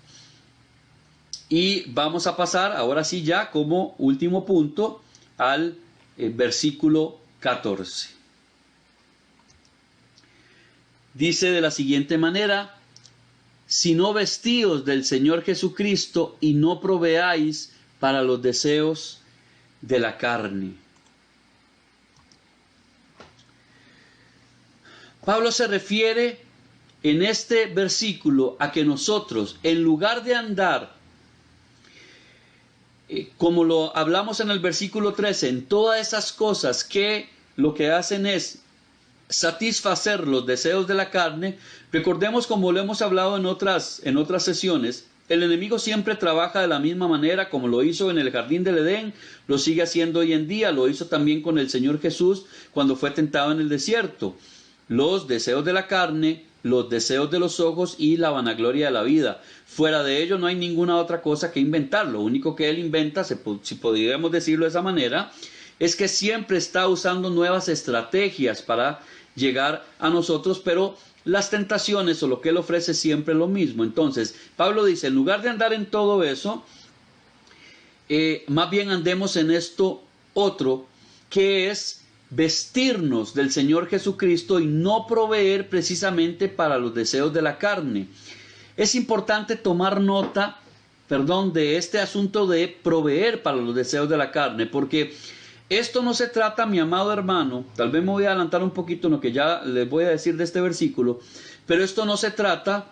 Y vamos a pasar ahora sí ya como último punto al versículo 14. Dice de la siguiente manera: sino vestíos del Señor Jesucristo y no proveáis para los deseos de la carne. Pablo se refiere en este versículo a que nosotros, en lugar de andar como lo hablamos en el versículo 13, en todas esas cosas que lo que hacen es satisfacer los deseos de la carne, recordemos, como lo hemos hablado en otras sesiones, el enemigo siempre trabaja de la misma manera como lo hizo en el jardín del Edén, lo sigue haciendo hoy en día, lo hizo también con el Señor Jesús cuando fue tentado en el desierto. Los deseos de la carne, los deseos de los ojos y la vanagloria de la vida. Fuera de ello no hay ninguna otra cosa que inventar. Lo único que él inventa, si podríamos decirlo de esa manera, es que siempre está usando nuevas estrategias para llegar a nosotros, pero las tentaciones o lo que él ofrece siempre es lo mismo. Entonces, Pablo dice, en lugar de andar en todo eso, más bien andemos en esto otro, que es vestirnos del Señor Jesucristo y no proveer precisamente para los deseos de la carne. Es importante tomar nota, de este asunto de proveer para los deseos de la carne, porque esto no se trata, mi amado hermano, tal vez me voy a adelantar un poquito en lo que ya les voy a decir de este versículo, pero esto no se trata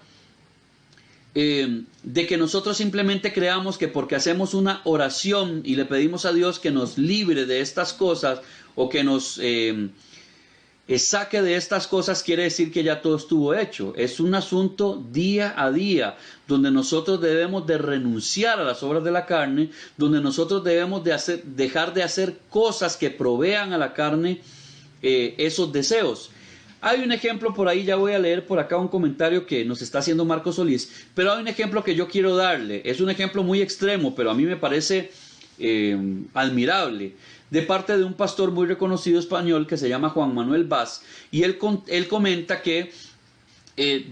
de que nosotros simplemente creamos que porque hacemos una oración y le pedimos a Dios que nos libre de estas cosas o que nos saque de estas cosas, quiere decir que ya todo estuvo hecho. Es un asunto día a día, donde nosotros debemos de renunciar a las obras de la carne, donde nosotros debemos de dejar de hacer cosas que provean a la carne esos deseos. Hay un ejemplo por ahí, ya voy a leer por acá un comentario que nos está haciendo Marcos Solís, pero hay un ejemplo que yo quiero darle. Es un ejemplo muy extremo, pero a mí me parece admirable, de parte de un pastor muy reconocido español que se llama Juan Manuel Vaz, y él comenta que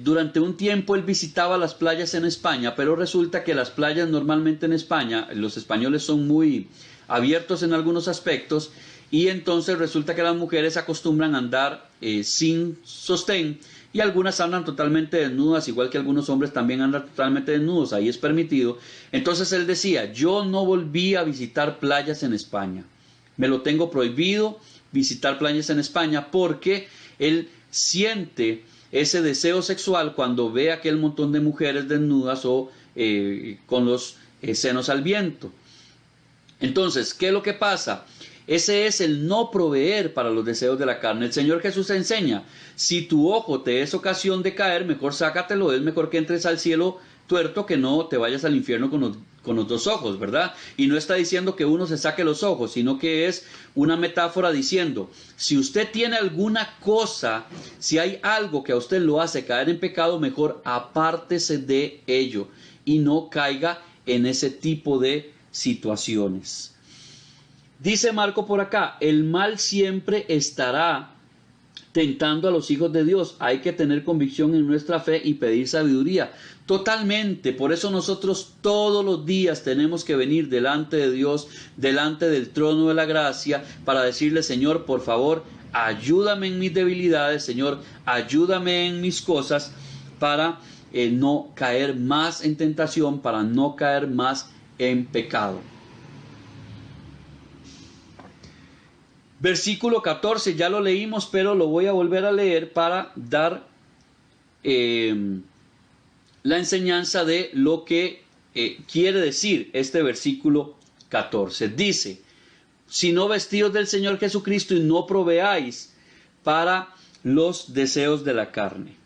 durante un tiempo él visitaba las playas en España, pero resulta que las playas normalmente en España, los españoles son muy abiertos en algunos aspectos, y entonces resulta que las mujeres acostumbran a andar sin sostén, y algunas andan totalmente desnudas, igual que algunos hombres también andan totalmente desnudos, ahí es permitido. Entonces él decía, yo no volví a visitar playas en España, me lo tengo prohibido visitar playas en España, porque él siente ese deseo sexual cuando ve aquel montón de mujeres desnudas o con los senos al viento. Entonces, ¿qué es lo que pasa? Ese es el no proveer para los deseos de la carne. El Señor Jesús enseña, si tu ojo te es ocasión de caer, mejor sácatelo, es mejor que entres al cielo tuerto que no te vayas al infierno con los dos ojos, ¿verdad? Y no está diciendo que uno se saque los ojos, sino que es una metáfora diciendo, si usted tiene alguna cosa, si hay algo que a usted lo hace caer en pecado, mejor apártese de ello y no caiga en ese tipo de situaciones. Dice Marco por acá, el mal siempre estará tentando a los hijos de Dios. Hay que tener convicción en nuestra fe y pedir sabiduría. Totalmente, por eso nosotros todos los días tenemos que venir delante de Dios, delante del trono de la gracia, para decirle, Señor, por favor, ayúdame en mis debilidades, Señor, ayúdame en mis cosas, para no caer más en tentación, para no caer más en pecado. Versículo 14, ya lo leímos, pero lo voy a volver a leer para dar la enseñanza de lo que quiere decir este versículo 14. Dice, sino vestidos del Señor Jesucristo y no proveáis para los deseos de la carne.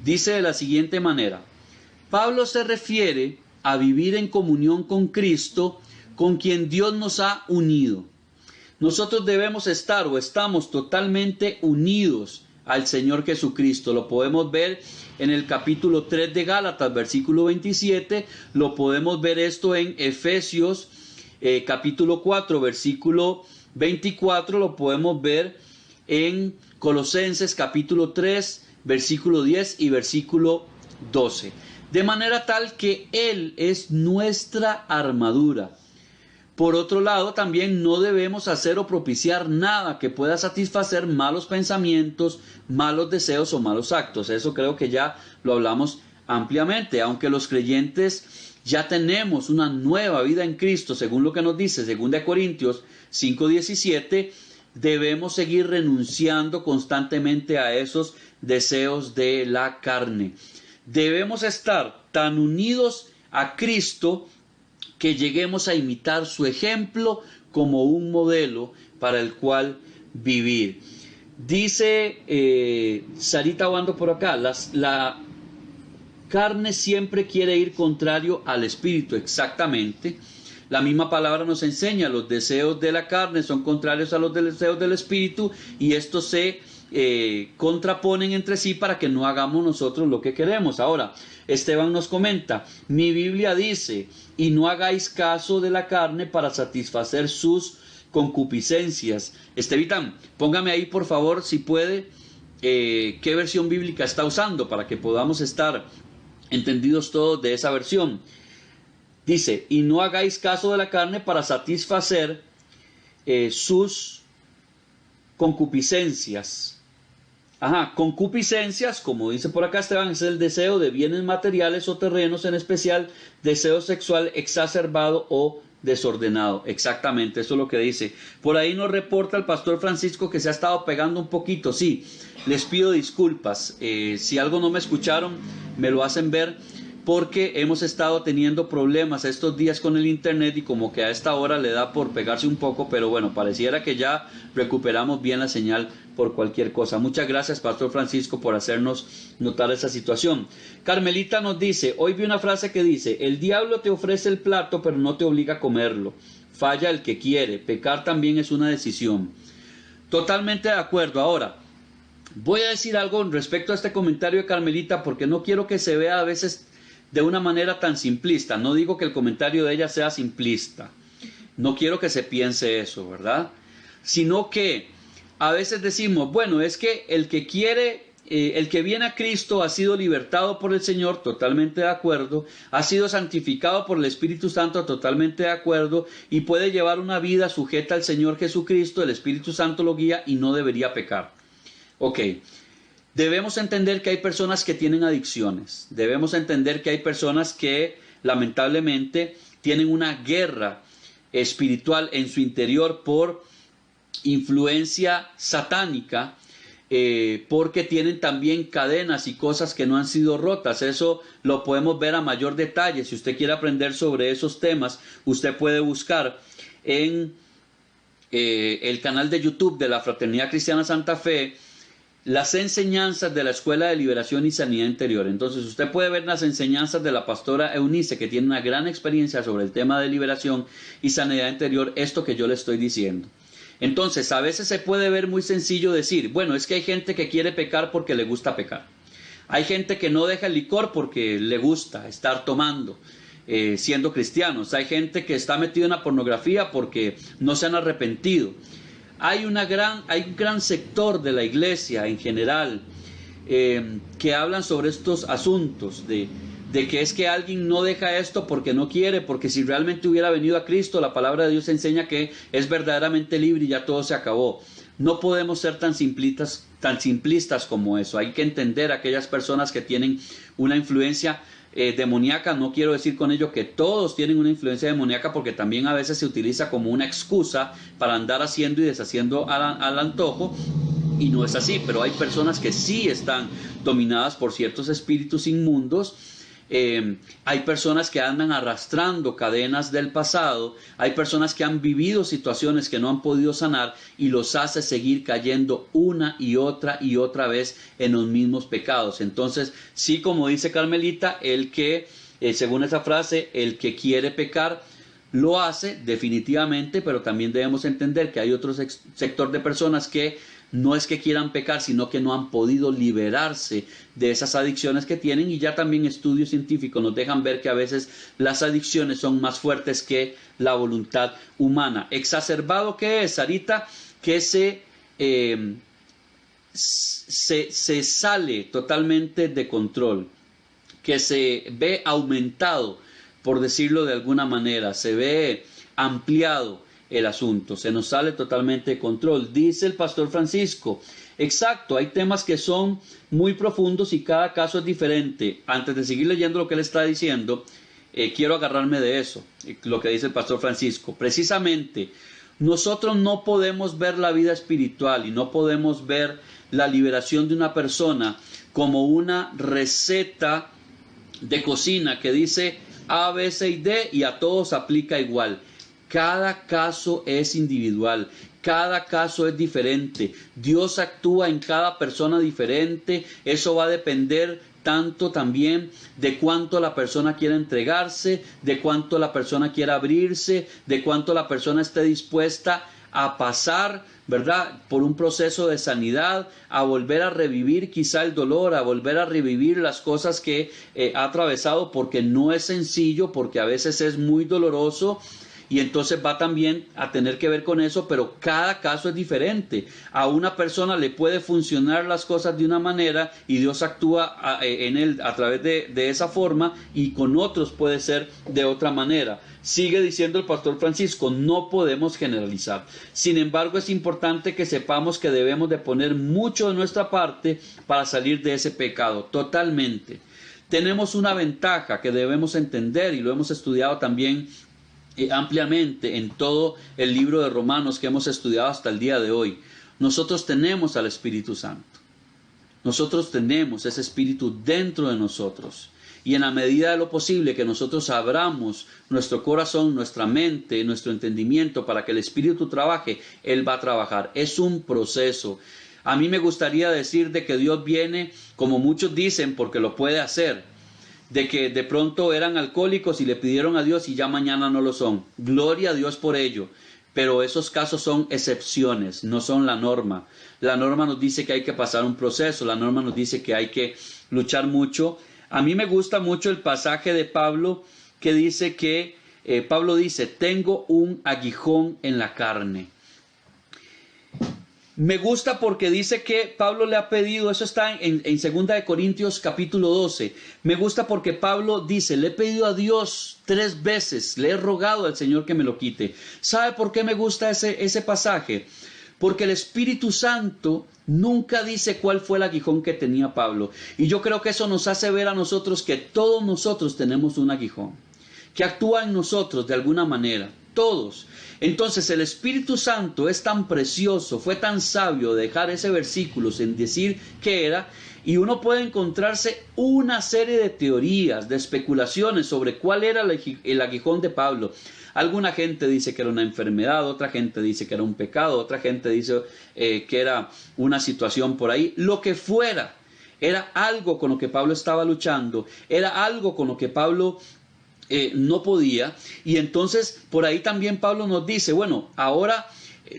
Dice de la siguiente manera, Pablo se refiere a vivir en comunión con Cristo, con quien Dios nos ha unido. Nosotros debemos estar o estamos totalmente unidos al Señor Jesucristo. Lo podemos ver en el capítulo 3 de Gálatas, versículo 27. Lo podemos ver esto en Efesios, capítulo 4, versículo 24. Lo podemos ver en Colosenses, capítulo 3, versículo 10 y versículo 12. De manera tal que Él es nuestra armadura. Por otro lado, también no debemos hacer o propiciar nada que pueda satisfacer malos pensamientos, malos deseos o malos actos. Eso creo que ya lo hablamos ampliamente. Aunque los creyentes ya tenemos una nueva vida en Cristo, según lo que nos dice 2 Corintios 5:17, debemos seguir renunciando constantemente a esos deseos de la carne. Debemos estar tan unidos a Cristo que lleguemos a imitar su ejemplo como un modelo para el cual vivir. Dice Sarita Obando por acá, la carne siempre quiere ir contrario al espíritu, exactamente. La misma palabra nos enseña, los deseos de la carne son contrarios a los deseos del espíritu y estos se contraponen entre sí para que no hagamos nosotros lo que queremos. Ahora, Esteban nos comenta, mi Biblia dice, y no hagáis caso de la carne para satisfacer sus concupiscencias. Estevitan, póngame ahí por favor, si puede, qué versión bíblica está usando para que podamos estar entendidos todos de esa versión. Dice, y no hagáis caso de la carne para satisfacer sus concupiscencias. Concupiscencias, como dice por acá Esteban, es el deseo de bienes materiales o terrenos, en especial deseo sexual exacerbado o desordenado. Exactamente, eso es lo que dice. Por ahí nos reporta el pastor Francisco que se ha estado pegando un poquito. Sí, les pido disculpas. Si algo no me escucharon, me lo hacen ver, porque hemos estado teniendo problemas estos días con el internet y como que a esta hora le da por pegarse un poco, pero bueno, pareciera que ya recuperamos bien la señal por cualquier cosa. Muchas gracias, pastor Francisco, por hacernos notar esa situación. Carmelita nos dice, hoy vi una frase que dice, el diablo te ofrece el plato pero no te obliga a comerlo. Falla el que quiere, pecar también es una decisión. Totalmente de acuerdo. Ahora, voy a decir algo respecto a este comentario de Carmelita porque no quiero que se vea a veces de una manera tan simplista. No digo que el comentario de ella sea simplista. No quiero que se piense eso, ¿verdad? Sino que a veces decimos, bueno, es que el que quiere, el que viene a Cristo ha sido libertado por el Señor, totalmente de acuerdo, ha sido santificado por el Espíritu Santo, totalmente de acuerdo, y puede llevar una vida sujeta al Señor Jesucristo, el Espíritu Santo lo guía y no debería pecar. Ok. Debemos entender que hay personas que tienen adicciones. Debemos entender que hay personas que lamentablemente tienen una guerra espiritual en su interior por influencia satánica, porque tienen también cadenas y cosas que no han sido rotas. Eso lo podemos ver a mayor detalle. Si usted quiere aprender sobre esos temas, usted puede buscar en el canal de YouTube de la Fraternidad Cristiana Santa Fe las enseñanzas de la Escuela de Liberación y Sanidad Interior. Entonces usted puede ver las enseñanzas de la pastora Eunice, que tiene una gran experiencia sobre el tema de liberación y sanidad interior, esto que yo le estoy diciendo. Entonces a veces se puede ver muy sencillo decir, bueno, es que hay gente que quiere pecar porque le gusta pecar. Hay gente que no deja el licor porque le gusta estar tomando, siendo cristianos. Hay gente que está metido en la pornografía porque no se han arrepentido. Hay un gran sector de la iglesia en general que hablan sobre estos asuntos de que es que alguien no deja esto porque no quiere, porque si realmente hubiera venido a Cristo, la palabra de Dios enseña que es verdaderamente libre y ya todo se acabó. No podemos ser tan simplistas como eso. Hay que entender a aquellas personas que tienen una influencia demoníaca. No quiero decir con ello que todos tienen una influencia demoníaca, porque también a veces se utiliza como una excusa para andar haciendo y deshaciendo al antojo, y no es así. Pero hay personas que sí están dominadas por ciertos espíritus inmundos. Hay personas que andan arrastrando cadenas del pasado, hay personas que han vivido situaciones que no han podido sanar y los hace seguir cayendo una y otra vez en los mismos pecados. Entonces, sí, como dice Carmelita, el que, según esa frase, el que quiere pecar lo hace definitivamente, pero también debemos entender que hay otro sector de personas que no es que quieran pecar, sino que no han podido liberarse de esas adicciones que tienen, y ya también estudios científicos nos dejan ver que a veces las adicciones son más fuertes que la voluntad humana. Exacerbado que es, Sarita, que se sale totalmente de control, que se ve aumentado, por decirlo de alguna manera, se ve ampliado el asunto, se nos sale totalmente de control. Dice el pastor Francisco, exacto, hay temas que son muy profundos y cada caso es diferente. Antes de seguir leyendo lo que él está diciendo, quiero agarrarme de eso, lo que dice el pastor Francisco. Precisamente, nosotros no podemos ver la vida espiritual y no podemos ver la liberación de una persona como una receta de cocina que dice A, B, C y D y a todos aplica igual. Cada caso es individual, cada caso es diferente. Dios actúa en cada persona diferente. Eso va a depender tanto también de cuánto la persona quiera entregarse, de cuánto la persona quiera abrirse, de cuánto la persona esté dispuesta a pasar, ¿verdad?, por un proceso de sanidad, a volver a revivir quizá el dolor, a volver a revivir las cosas que ha atravesado, porque no es sencillo, porque a veces es muy doloroso. Y entonces va también a tener que ver con eso, pero cada caso es diferente. A una persona le puede funcionar las cosas de una manera y Dios actúa en él a través de esa forma, y con otros puede ser de otra manera. Sigue diciendo el pastor Francisco, no podemos generalizar. Sin embargo, es importante que sepamos que debemos de poner mucho de nuestra parte para salir de ese pecado, totalmente. Tenemos una ventaja que debemos entender, y lo hemos estudiado también ampliamente en todo el libro de Romanos que hemos estudiado hasta el día de hoy. Nosotros tenemos al Espíritu Santo. Nosotros tenemos ese Espíritu dentro de nosotros. Y en la medida de lo posible que nosotros abramos nuestro corazón, nuestra mente, nuestro entendimiento para que el Espíritu trabaje, Él va a trabajar. Es un proceso. A mí me gustaría decir de que Dios viene, como muchos dicen, porque lo puede hacer. De que de pronto eran alcohólicos y le pidieron a Dios y ya mañana no lo son. Gloria a Dios por ello. Pero esos casos son excepciones, no son la norma. La norma nos dice que hay que pasar un proceso, la norma nos dice que hay que luchar mucho. A mí me gusta mucho el pasaje de Pablo que dice que, Pablo dice, tengo un aguijón en la carne. Me gusta porque dice que Pablo le ha pedido, eso está en 2 de Corintios capítulo 12. Me gusta porque Pablo dice, le he pedido a Dios 3 veces, le he rogado al Señor que me lo quite. ¿Sabe por qué me gusta ese pasaje? Porque el Espíritu Santo nunca dice cuál fue el aguijón que tenía Pablo. Y yo creo que eso nos hace ver a nosotros que todos nosotros tenemos un aguijón, que actúa en nosotros de alguna manera, todos. Entonces el Espíritu Santo es tan precioso, fue tan sabio dejar ese versículo sin decir qué era, y uno puede encontrarse una serie de teorías, de especulaciones sobre cuál era el aguijón de Pablo. Alguna gente dice que era una enfermedad, otra gente dice que era un pecado, otra gente dice que era una situación por ahí. Lo que fuera, era algo con lo que Pablo estaba luchando, era algo con lo que Pablo no podía. Y entonces por ahí también Pablo nos dice, bueno, ahora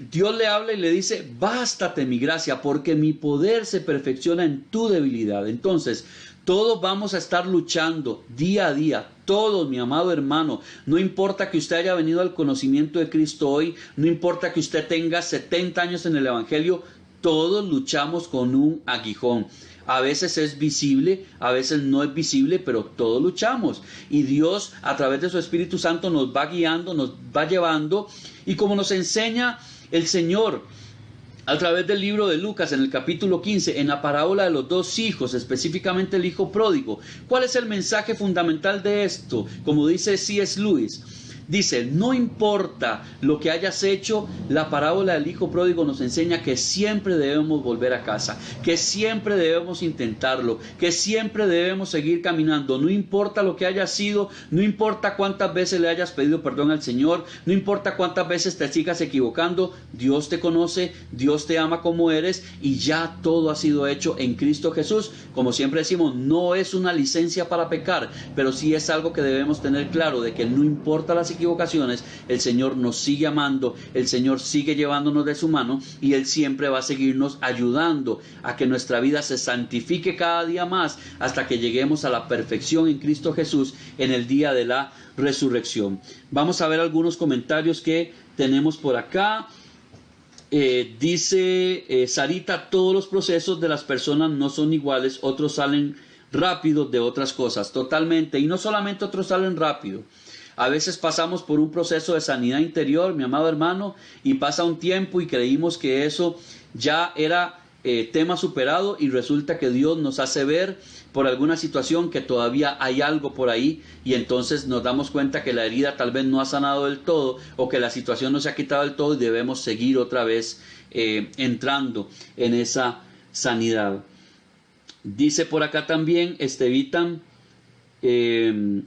Dios le habla y le dice, bástate mi gracia, porque mi poder se perfecciona en tu debilidad. Entonces, todos vamos a estar luchando día a día, todos, mi amado hermano. No importa que usted haya venido al conocimiento de Cristo hoy, no importa que usted tenga 70 años en el Evangelio, todos luchamos con un aguijón. A veces es visible, a veces no es visible, pero todos luchamos. Y Dios, a través de su Espíritu Santo, nos va guiando, nos va llevando. Y como nos enseña el Señor a través del libro de Lucas, en el capítulo 15, en la parábola de los 2 hijos, específicamente el hijo pródigo. ¿Cuál es el mensaje fundamental de esto? Como dice C.S. Lewis, dice, no importa lo que hayas hecho, la parábola del hijo pródigo nos enseña que siempre debemos volver a casa, que siempre debemos intentarlo, que siempre debemos seguir caminando. No importa lo que haya sido, no importa cuántas veces le hayas pedido perdón al Señor, no importa cuántas veces te sigas equivocando, Dios te conoce, Dios te ama como eres y ya todo ha sido hecho en Cristo Jesús. Como siempre decimos, no es una licencia para pecar, pero sí es algo que debemos tener claro, de que no importa las equivocaciones, el Señor nos sigue amando, el Señor sigue llevándonos de su mano y Él siempre va a seguirnos ayudando a que nuestra vida se santifique cada día más hasta que lleguemos a la perfección en Cristo Jesús en el día de la resurrección. Vamos a ver algunos comentarios que tenemos por acá. Dice Sarita, todos los procesos de las personas no son iguales, otros salen rápido de otras cosas, totalmente, y no solamente otros salen rápido. A veces pasamos por un proceso de sanidad interior, mi amado hermano, y pasa un tiempo y creímos que eso ya era tema superado y resulta que Dios nos hace ver por alguna situación que todavía hay algo por ahí y entonces nos damos cuenta que la herida tal vez no ha sanado del todo o que la situación no se ha quitado del todo y debemos seguir otra vez entrando en esa sanidad. Dice por acá también Estevitan, el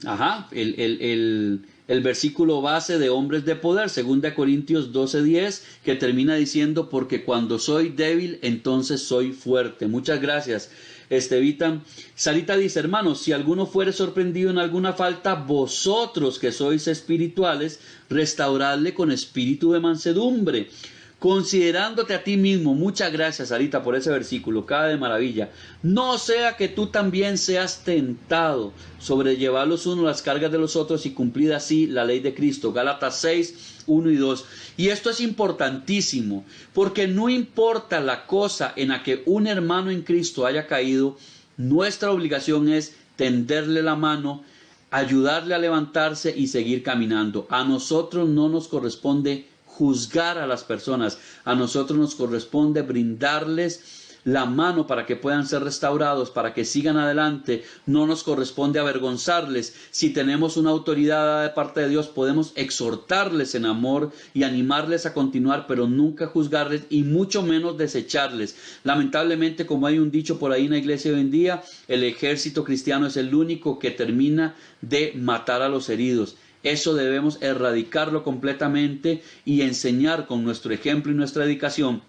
versículo base de Hombres de Poder, 2 Corintios 12:10, que termina diciendo, porque cuando soy débil, entonces soy fuerte. Muchas gracias, Estevitan. Sarita dice, hermanos, si alguno fuere sorprendido en alguna falta, vosotros que sois espirituales, restauradle con espíritu de mansedumbre, considerándote a ti mismo. Muchas gracias, Sarita, por ese versículo, cada de maravilla. No sea que tú también seas tentado, sobrellevar los unos las cargas de los otros y cumplir así la ley de Cristo. Gálatas 6, 1 y 2. Y esto es importantísimo, porque no importa la cosa en la que un hermano en Cristo haya caído, nuestra obligación es tenderle la mano, ayudarle a levantarse y seguir caminando. A nosotros no nos corresponde juzgar a las personas, a nosotros nos corresponde brindarles la mano para que puedan ser restaurados, para que sigan adelante. No nos corresponde avergonzarles. Si tenemos una autoridad dada de parte de Dios, podemos exhortarles en amor y animarles a continuar, pero nunca juzgarles y mucho menos desecharles. Lamentablemente, como hay un dicho por ahí en la iglesia hoy en día, el ejército cristiano es el único que termina de matar a los heridos. Eso debemos erradicarlo completamente y enseñar con nuestro ejemplo y nuestra dedicación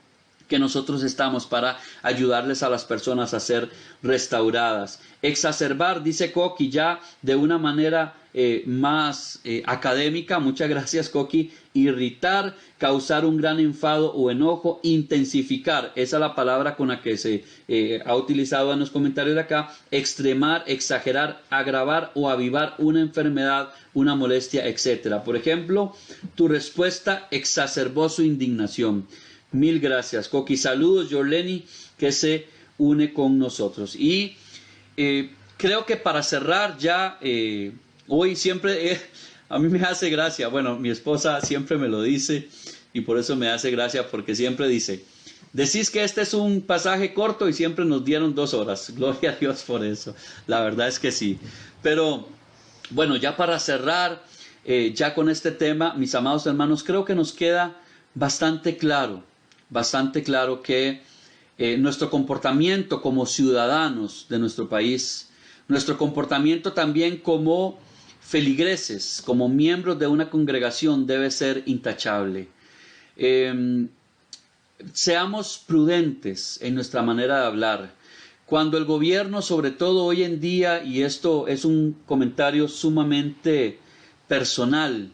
que nosotros estamos para ayudarles a las personas a ser restauradas. Exacerbar, dice Coqui, ya de una manera más académica, muchas gracias Coqui, irritar, causar un gran enfado o enojo, intensificar, esa es la palabra con la que se ha utilizado en los comentarios de acá, extremar, exagerar, agravar o avivar una enfermedad, una molestia, etc. Por ejemplo, tu respuesta exacerbó su indignación. Mil gracias, Coqui. Saludos, Yorleni, que se une con nosotros. Y creo que para cerrar ya, hoy siempre, a mí me hace gracia, bueno, mi esposa siempre me lo dice y por eso me hace gracia porque siempre dice, decís que este es un pasaje corto y siempre nos dieron 2 horas. Gloria a Dios por eso. La verdad es que sí. Pero bueno, ya para cerrar, ya con este tema, mis amados hermanos, creo que nos queda bastante claro que nuestro comportamiento como ciudadanos de nuestro país, nuestro comportamiento también como feligreses, como miembros de una congregación debe ser intachable. Seamos prudentes en nuestra manera de hablar. Cuando el gobierno, sobre todo hoy en día, y esto es un comentario sumamente personal,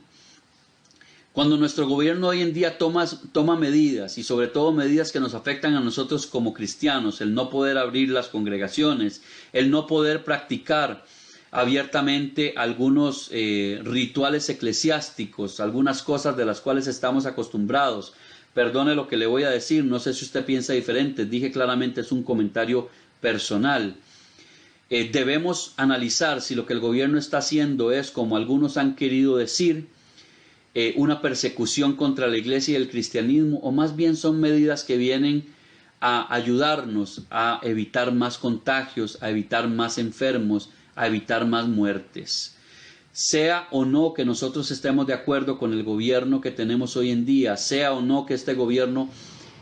cuando nuestro gobierno hoy en día toma medidas, y sobre todo medidas que nos afectan a nosotros como cristianos, el no poder abrir las congregaciones, el no poder practicar abiertamente algunos rituales eclesiásticos, algunas cosas de las cuales estamos acostumbrados. Perdone lo que le voy a decir, no sé si usted piensa diferente, dije claramente es un comentario personal. Debemos analizar si lo que el gobierno está haciendo es, como algunos han querido decir, una persecución contra la iglesia y el cristianismo, o más bien son medidas que vienen a ayudarnos a evitar más contagios, a evitar más enfermos, a evitar más muertes. Sea o no que nosotros estemos de acuerdo con el gobierno que tenemos hoy en día, sea o no que este gobierno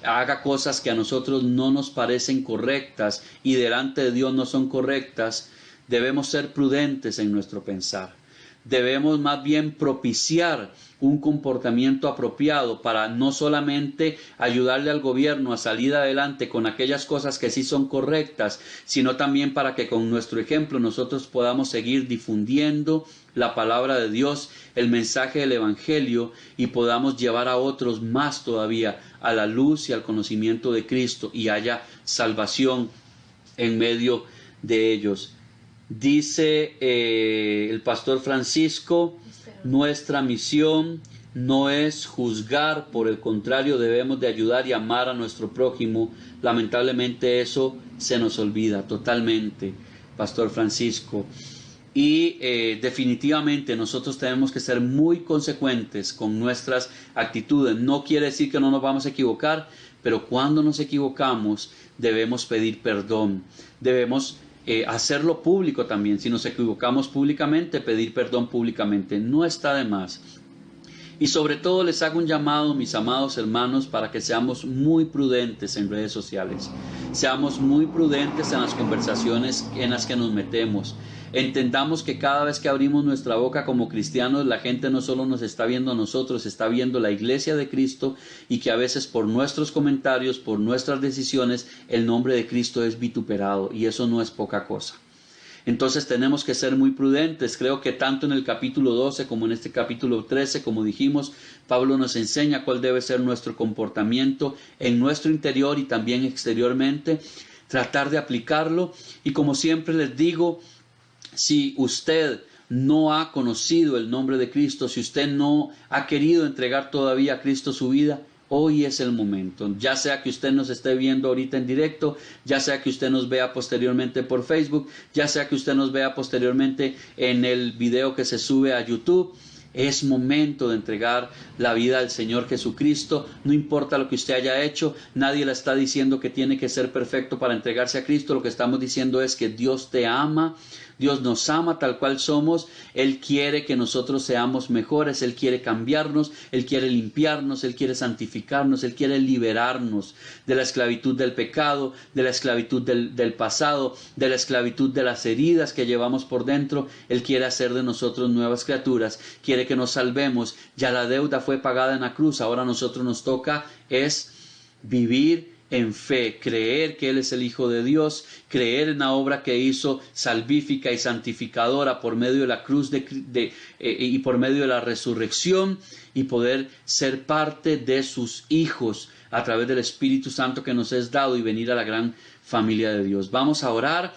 haga cosas que a nosotros no nos parecen correctas y delante de Dios no son correctas, debemos ser prudentes en nuestro pensar. Debemos más bien propiciar un comportamiento apropiado para no solamente ayudarle al gobierno a salir adelante con aquellas cosas que sí son correctas, sino también para que con nuestro ejemplo nosotros podamos seguir difundiendo la palabra de Dios, el mensaje del Evangelio, y podamos llevar a otros más todavía a la luz y al conocimiento de Cristo y haya salvación en medio de ellos. Dice el pastor Francisco, nuestra misión no es juzgar, por el contrario debemos de ayudar y amar a nuestro prójimo. Lamentablemente eso se nos olvida totalmente, pastor Francisco. Y definitivamente nosotros tenemos que ser muy consecuentes con nuestras actitudes. No quiere decir que no nos vamos a equivocar, pero cuando nos equivocamos debemos pedir perdón. Debemos hacerlo público también. Si nos equivocamos públicamente, pedir perdón públicamente. No está de más. Y sobre todo les hago un llamado, mis amados hermanos, para que seamos muy prudentes en redes sociales. Seamos muy prudentes en las conversaciones en las que nos metemos. Entendamos que cada vez que abrimos nuestra boca como cristianos, la gente no solo nos está viendo a nosotros, está viendo la iglesia de Cristo, y que a veces por nuestros comentarios, por nuestras decisiones, el nombre de Cristo es vituperado, y eso no es poca cosa. Entonces tenemos que ser muy prudentes. Creo que tanto en el capítulo 12 como en este capítulo 13, como dijimos, Pablo nos enseña cuál debe ser nuestro comportamiento en nuestro interior y también exteriormente. Tratar de aplicarlo, y como siempre les digo, si usted no ha conocido el nombre de Cristo, si usted no ha querido entregar todavía a Cristo su vida, hoy es el momento. Ya sea que usted nos esté viendo ahorita en directo, ya sea que usted nos vea posteriormente por Facebook, ya sea que usted nos vea posteriormente en el video que se sube a YouTube. Es momento de entregar la vida al Señor Jesucristo. No importa lo que usted haya hecho, nadie le está diciendo que tiene que ser perfecto para entregarse a Cristo. Lo que estamos diciendo es que Dios te ama. Dios nos ama tal cual somos. Él quiere que nosotros seamos mejores. Él quiere cambiarnos. Él quiere limpiarnos. Él quiere santificarnos. Él quiere liberarnos de la esclavitud del pecado, de la esclavitud del pasado, de la esclavitud de las heridas que llevamos por dentro. Él quiere hacer de nosotros nuevas criaturas. Quiere que nos salvemos. Ya la deuda fue pagada en la cruz. Ahora a nosotros nos toca es vivir en fe, creer que Él es el Hijo de Dios, creer en la obra que hizo salvífica y santificadora por medio de la cruz y por medio de la resurrección, y poder ser parte de sus hijos a través del Espíritu Santo que nos es dado y venir a la gran familia de Dios. Vamos a orar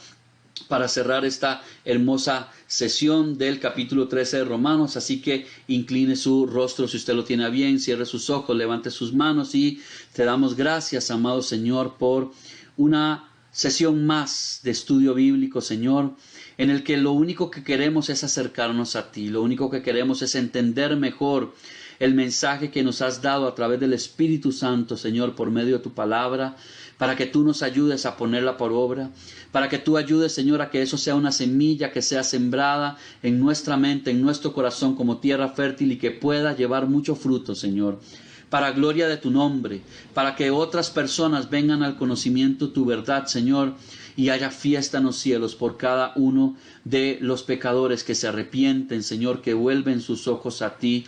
para cerrar esta hermosa sesión del capítulo 13 de Romanos, así que incline su rostro si usted lo tiene a bien, cierre sus ojos, levante sus manos y te damos gracias, amado Señor, por una sesión más de estudio bíblico, Señor, en el que lo único que queremos es acercarnos a ti, lo único que queremos es entender mejor el mensaje que nos has dado a través del Espíritu Santo, Señor, por medio de tu palabra, para que tú nos ayudes a ponerla por obra, para que tú ayudes, Señor, a que eso sea una semilla que sea sembrada en nuestra mente, en nuestro corazón como tierra fértil y que pueda llevar mucho fruto, Señor, para gloria de tu nombre, para que otras personas vengan al conocimiento de tu verdad, Señor, y haya fiesta en los cielos por cada uno de los pecadores que se arrepienten, Señor, que vuelven sus ojos a ti.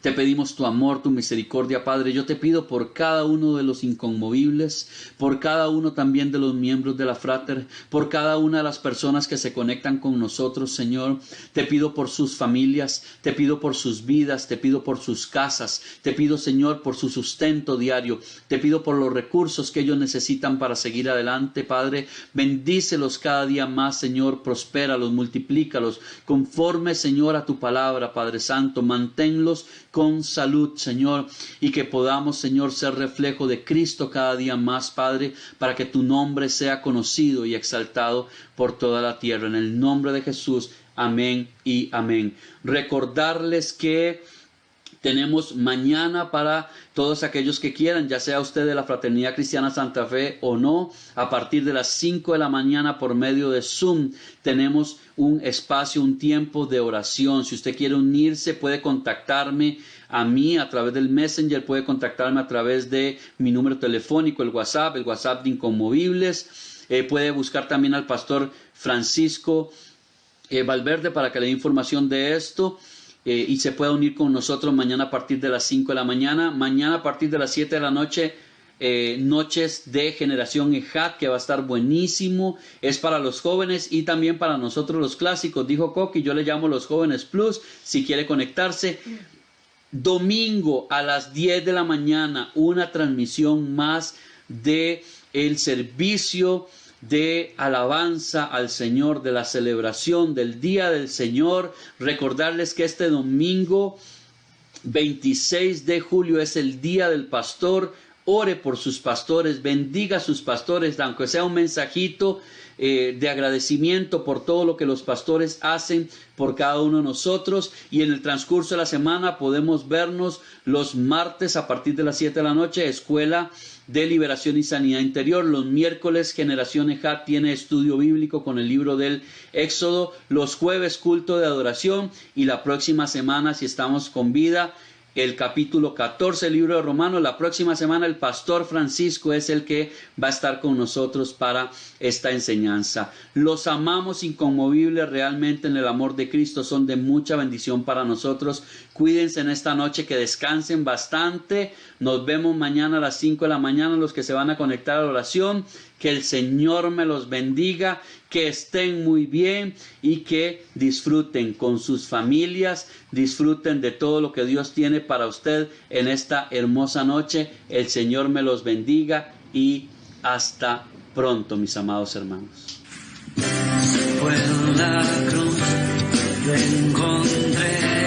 Te pedimos tu amor, tu misericordia, Padre. Yo te pido por cada uno de los inconmovibles, por cada uno también de los miembros de la Frater, por cada una de las personas que se conectan con nosotros, Señor. Te pido por sus familias, te pido por sus vidas, te pido por sus casas, te pido, Señor, por su sustento diario, te pido por los recursos que ellos necesitan para seguir adelante, Padre. Bendícelos cada día más, Señor, prospéralos, multiplícalos, conforme, Señor, a tu palabra, Padre Santo. Manténlos con salud, Señor, y que podamos, Señor, ser reflejo de Cristo cada día más, Padre, para que tu nombre sea conocido y exaltado por toda la tierra. En el nombre de Jesús, amén y amén. Recordarles que tenemos mañana para todos aquellos que quieran, ya sea usted de la Fraternidad Cristiana Santa Fe o no, a partir de las 5 de la mañana por medio de Zoom tenemos un espacio, un tiempo de oración. Si usted quiere unirse, puede contactarme a mí a través del Messenger, puede contactarme a través de mi número telefónico, el WhatsApp de Inconmovibles. Puede buscar también al pastor Francisco Valverde para que le dé información de esto. Y se pueda unir con nosotros mañana a partir de las 5 de la mañana. Mañana a partir de las 7 de la noche, noches de Generación EJAT, que va a estar buenísimo. Es para los jóvenes y también para nosotros los clásicos, dijo Coqui. Yo le llamo los jóvenes plus, si quiere conectarse. Domingo a las 10 de la mañana, una transmisión más de el servicio de alabanza al Señor, de la celebración del Día del Señor. Recordarles que este domingo 26 de julio es el Día del Pastor. Ore por sus pastores, bendiga a sus pastores, aunque sea un mensajito de agradecimiento por todo lo que los pastores hacen por cada uno de nosotros. Y en el transcurso de la semana podemos vernos los martes a partir de las 7 de la noche, Escuela de Liberación y Sanidad Interior. Los miércoles Generación EJAT tiene estudio bíblico con el libro del Éxodo. Los jueves culto de adoración. Y la próxima semana, si estamos con vida, el capítulo 14 del libro de Romanos. La próxima semana el pastor Francisco es el que va a estar con nosotros para esta enseñanza. Los amamos inconmovibles, realmente en el amor de Cristo son de mucha bendición para nosotros. Cuídense en esta noche, que descansen bastante. Nos vemos mañana a las 5 de la mañana los que se van a conectar a la oración. Que el Señor me los bendiga, que estén muy bien y que disfruten con sus familias, disfruten de todo lo que Dios tiene para usted en esta hermosa noche. El Señor me los bendiga y hasta pronto, mis amados hermanos. Fue en la cruz, yo encontré